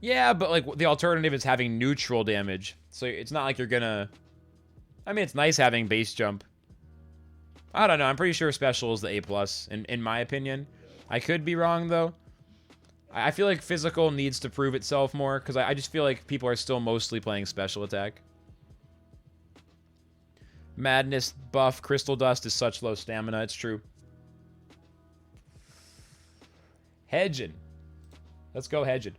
Yeah, but like the alternative is having neutral damage. So it's not like you're gonna... I mean, it's nice having base jump. I don't know. I'm pretty sure special is the A+, in my opinion. I could be wrong, though. I feel like physical needs to prove itself more, because I just feel like people are still mostly playing special attack. Madness buff. Crystal Dust is such low stamina. It's true. Hedging. Let's go hedging.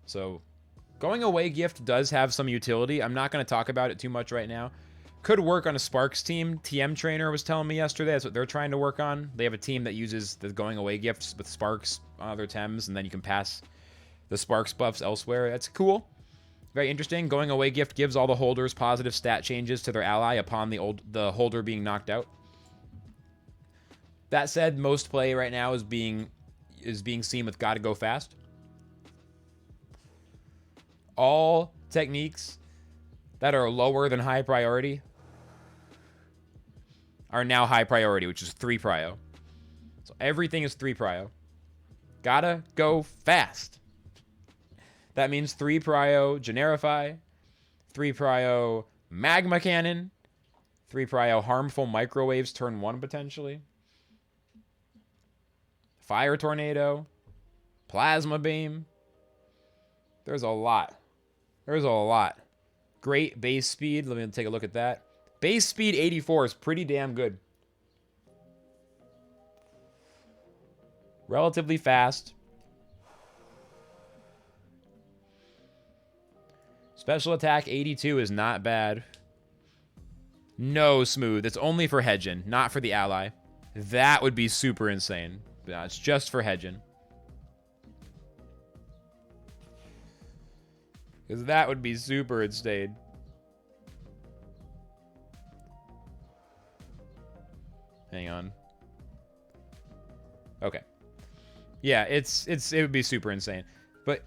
So, going away gift does have some utility. I'm not going to talk about it too much right now. Could work on a Sparks team. TM Trainer was telling me yesterday that's what they're trying to work on. They have a team that uses the going away gifts with Sparks on other Tems, and then you can pass the Sparks buffs elsewhere. That's cool. Very interesting. Going away gift gives all the holders positive stat changes to their ally upon the holder being knocked out. That said, most play right now is being seen with Gotta Go Fast. All techniques that are lower than high priority are now high priority, which is 3 prio. So everything is 3 prio. Gotta go fast. That means 3 prio Generify, 3 prio Magma Cannon, 3 prio Harmful Microwaves turn 1 potentially, Fire Tornado, Plasma Beam. There's a lot. There's a lot. Great base speed. Let me take a look at that. Base speed 84 is pretty damn good. Relatively fast. Special attack 82 is not bad. No smooth. It's only for hedging, not for the ally. That would be super insane. But it's just for hedging. Because that would be super insane. Hang on. Okay. Yeah, it would be super insane. But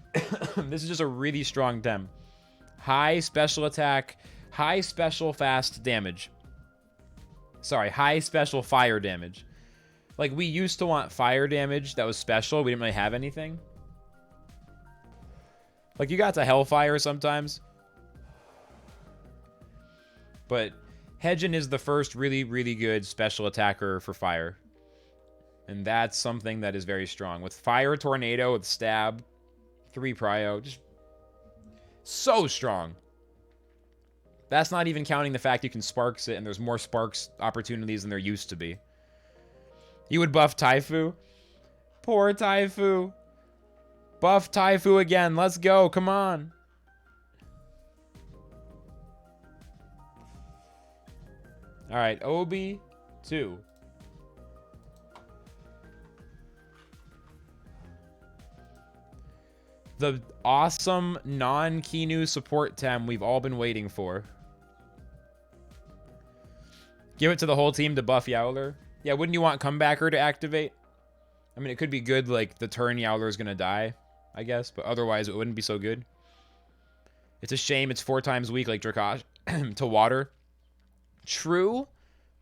this is just a really strong Tem. High special attack, high special fast damage. Sorry, high special fire damage. Like, we used to want fire damage that was special. We didn't really have anything. Like, you got to Hellfire sometimes. But Hedgen is the first really, really good special attacker for fire. And that's something that is very strong. With Fire Tornado, with Stab, 3 prio, just so strong. That's not even counting the fact you can Sparks it, and there's more Sparks opportunities than there used to be. You would buff Taifu? Poor Taifu. Buff Taifu again. Let's go. Come on. All right. Obi 2. The awesome non-Kinu support Tem we've all been waiting for. Give it to the whole team to buff Yowler. Yeah, wouldn't you want Comebacker to activate? I mean, it could be good, like, the turn Yowler is going to die, I guess. But otherwise, it wouldn't be so good. It's a shame it's 4 times weak, like Dracosh, to water. True,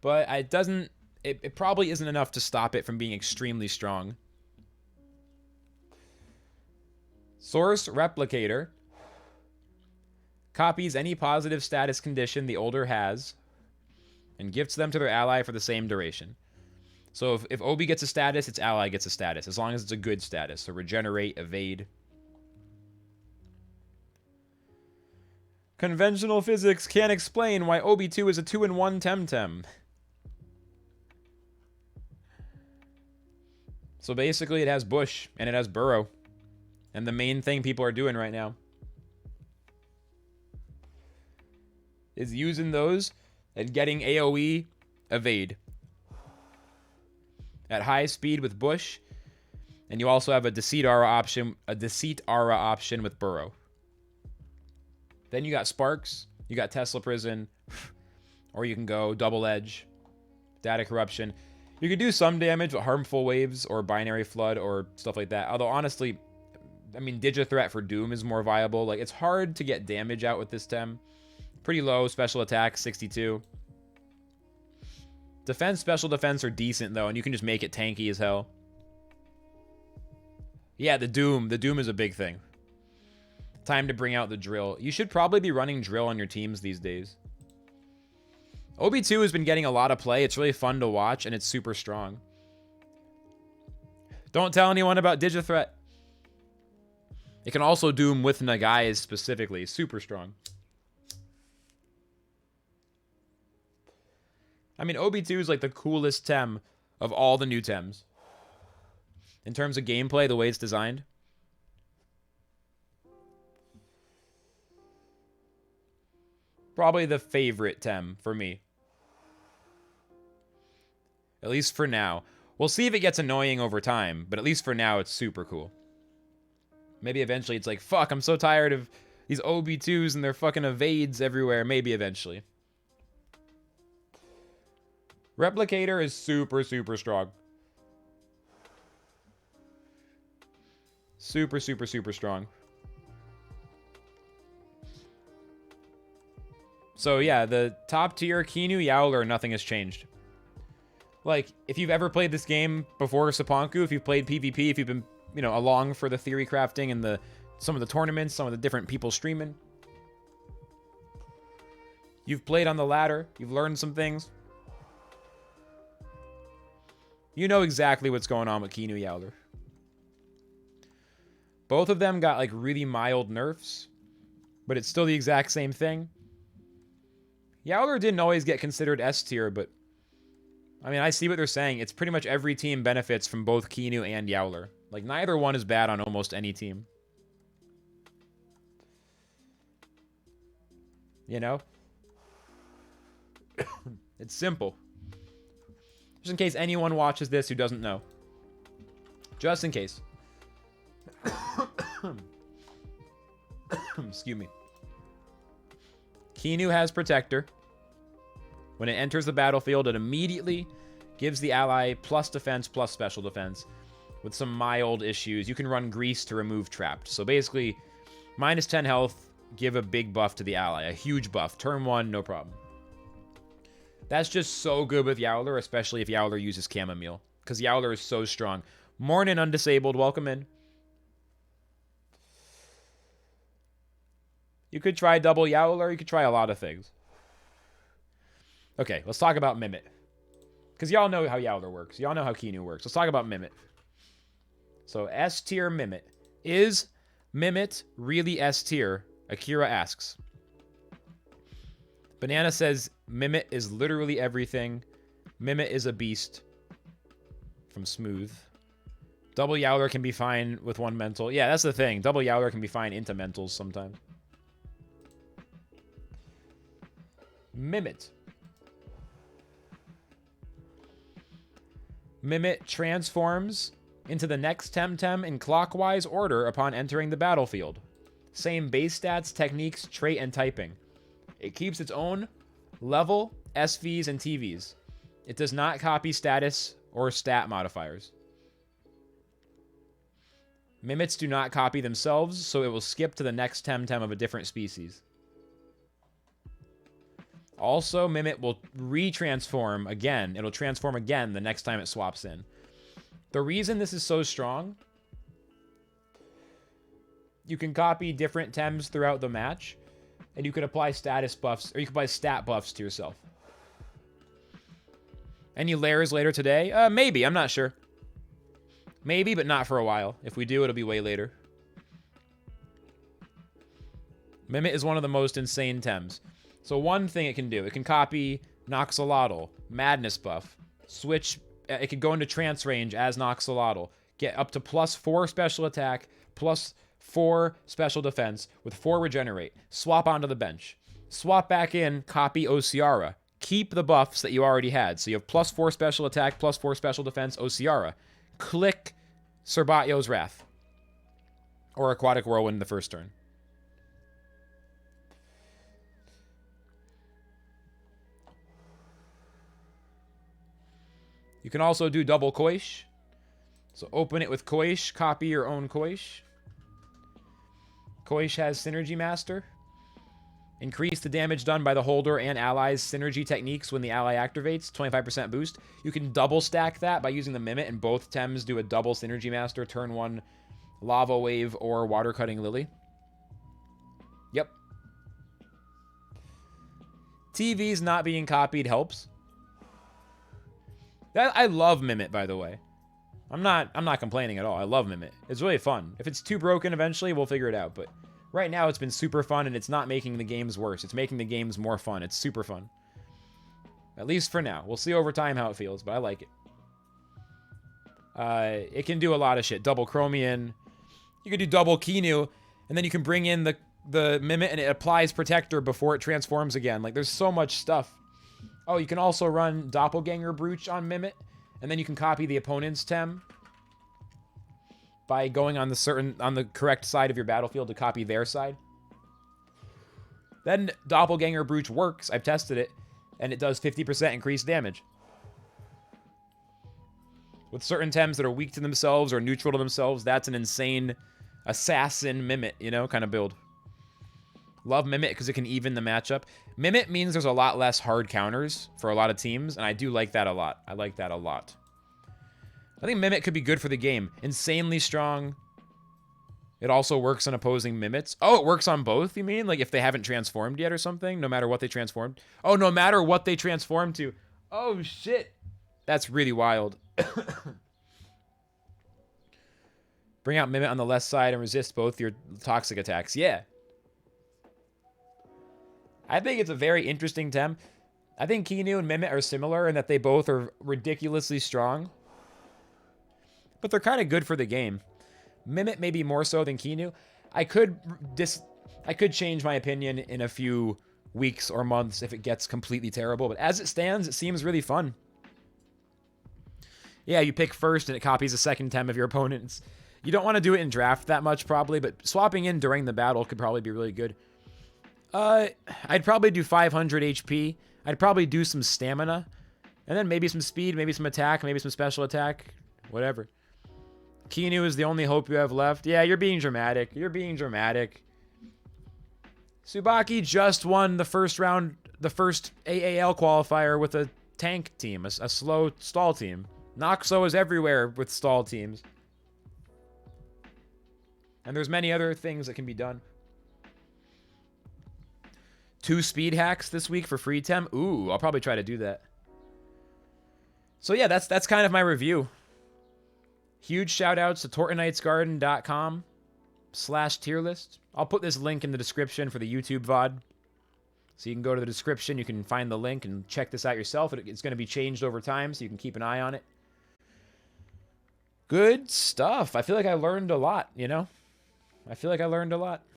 but it doesn't... It probably isn't enough to stop it from being extremely strong. Source Replicator copies any positive status condition the older has and gifts them to their ally for the same duration. So if Obi gets a status, its ally gets a status, as long as it's a good status. So regenerate, evade. Conventional physics can't explain why Obi 2 is a 2-in-1 TemTem. So basically it has Bush and it has Burrow. And the main thing people are doing right now is using those and getting AoE evade at high speed with Bush, and you also have a Deceit Aura option with Burrow. Then you got Sparks, you got Tesla Prison, or you can go Double Edge, Data Corruption. You could do some damage with Harmful Waves or Binary Flood or stuff like that. Although honestly, I mean, Digithreat for Doom is more viable. Like, it's hard to get damage out with this Tem. Pretty low special attack, 62. Defense, special defense are decent, though, and you can just make it tanky as hell. Yeah, the Doom. The Doom is a big thing. Time to bring out the Drill. You should probably be running Drill on your teams these days. OB2 has been getting a lot of play. It's really fun to watch, and it's super strong. Don't tell anyone about Digithreat. It can also Doom with Nagai's specifically. Super strong. I mean, OB2 is like the coolest Tem of all the new Tems. In terms of gameplay, the way it's designed. Probably the favorite Tem for me. At least for now. We'll see if it gets annoying over time, but at least for now, it's super cool. Maybe eventually it's like, fuck, I'm so tired of these OB2s and their fucking evades everywhere. Maybe eventually. Replicator is super, super strong. Super, super, super strong. So yeah, the top tier Kinu, Yowler, nothing has changed. Like, if you've ever played this game before Cipanku, if you've played PvP, if you've been, you know, along for the theory crafting and some of the tournaments, some of the different people streaming. You've played on the ladder, you've learned some things. You know exactly what's going on with Kinu Yowler. Both of them got like really mild nerfs, but it's still the exact same thing. Yowler didn't always get considered S tier, but I mean, I see what they're saying. It's pretty much every team benefits from both Kinu and Yowler. Like, neither one is bad on almost any team. You know? It's simple. Just in case anyone watches this who doesn't know. Just in case. Excuse me. Kinu has Protector. When it enters the battlefield, it immediately gives the ally plus defense plus special defense with some mild issues. You can run Grease to remove Trapped. So basically, minus 10 health, give a big buff to the ally. A huge buff. Turn 1, no problem. That's just so good with Yowler, especially if Yowler uses Chamomile. Because Yowler is so strong. Morning, Undisabled. Welcome in. You could try double Yowler. You could try a lot of things. Okay, let's talk about Mimit. Because y'all know how Yowler works. Y'all know how Kinu works. Let's talk about Mimit. So, S tier Mimit. Is Mimit really S tier? Akira asks. Banana says, Mimit is literally everything. Mimit is a beast. From Smooth. Double Yowler can be fine with one mental. Yeah, that's the thing. Double Yowler can be fine into mentals sometimes. Mimit. Mimit transforms into the next TemTem in clockwise order upon entering the battlefield. Same base stats, techniques, trait, and typing. It keeps its own level, SVs, and TVs. It does not copy status or stat modifiers. Mimits do not copy themselves, so it will skip to the next TemTem of a different species. Also, Mimit will retransform again. It'll transform again the next time it swaps in. The reason this is so strong, you can copy different Tems throughout the match, and you can apply status buffs, or you can apply stat buffs to yourself. Any layers later today? Maybe, I'm not sure. Maybe, but not for a while. If we do, it'll be way later. Mimit is one of the most insane Tems. So one thing it can do, it can copy Noxolotl, Madness buff, switch, it can go into trance range as Noxolotl, get up to +4 special attack, +4 special defense, with 4 regenerate, swap onto the bench, swap back in, copy Ociara, keep the buffs that you already had, so you have +4 special attack, +4 special defense, Ociara, click Serbatio's Wrath, or Aquatic Whirlwind the first turn. You can also do double Koish. So open it with Koish, copy your own Koish. Koish has Synergy Master. Increase the damage done by the holder and allies' synergy techniques when the ally activates. 25% boost. You can double stack that by using the Mimit, and both Tems do a double Synergy Master. Turn 1, Lava Wave or Water Cutting Lily. Yep. TVs not being copied helps. I love Mimit, by the way. I'm not complaining at all. I love Mimit. It's really fun. If it's too broken eventually, we'll figure it out, but right now, it's been super fun, and it's not making the games worse. It's making the games more fun. It's super fun. At least for now. We'll see over time how it feels, but I like it. It can do a lot of shit. Double Chromium. You can do double Kinu, and then you can bring in the Mimit, and it applies Protector before it transforms again. Like, there's so much stuff. Oh, you can also run Doppelganger Brooch on Mimit, and then you can copy the opponent's Tem by going on the correct side of your battlefield to copy their side. Then Doppelganger Brooch works. I've tested it, and it does 50% increased damage. With certain Tems that are weak to themselves or neutral to themselves, that's an insane assassin Mimit, you know, kind of build. Love Mimit because it can even the matchup. Mimit means there's a lot less hard counters for a lot of teams, and I do like that a lot. I like that a lot. I think Mimit could be good for the game. Insanely strong. It also works on opposing Mimits. Oh, it works on both, you mean? Like if they haven't transformed yet or something? No matter what they transformed? Oh, no matter what they transform to. Oh, shit. That's really wild. Bring out Mimit on the left side and resist both your toxic attacks. Yeah. I think it's a very interesting Tem. I think Kinu and Mimit are similar in that they both are ridiculously strong. But they're kind of good for the game. Mimit maybe more so than Kinu. I could change my opinion in a few weeks or months if it gets completely terrible. But as it stands, it seems really fun. Yeah, you pick first and it copies a second Tem of your opponent's. You don't want to do it in draft that much probably, but swapping in during the battle could probably be really good. I'd probably do 500 HP. I'd probably do some stamina. And then maybe some speed, maybe some attack, maybe some special attack. Whatever. Kinu is the only hope you have left. Yeah, you're being dramatic. You're being dramatic. Tsubaki just won the first round, the first AAL qualifier with a tank team, a slow stall team. Noxo is everywhere with stall teams. And there's many other things that can be done. 2 speed hacks this week for free Tem. Ooh, I'll probably try to do that. So yeah, that's kind of my review. Huge shout outs to tortonitesgarden.com/tier list. I'll put this link in the description for the YouTube VOD. So you can go to the description, you can find the link and check this out yourself. It's going to be changed over time, so you can keep an eye on it. Good stuff. I feel like I learned a lot, you know? I feel like I learned a lot.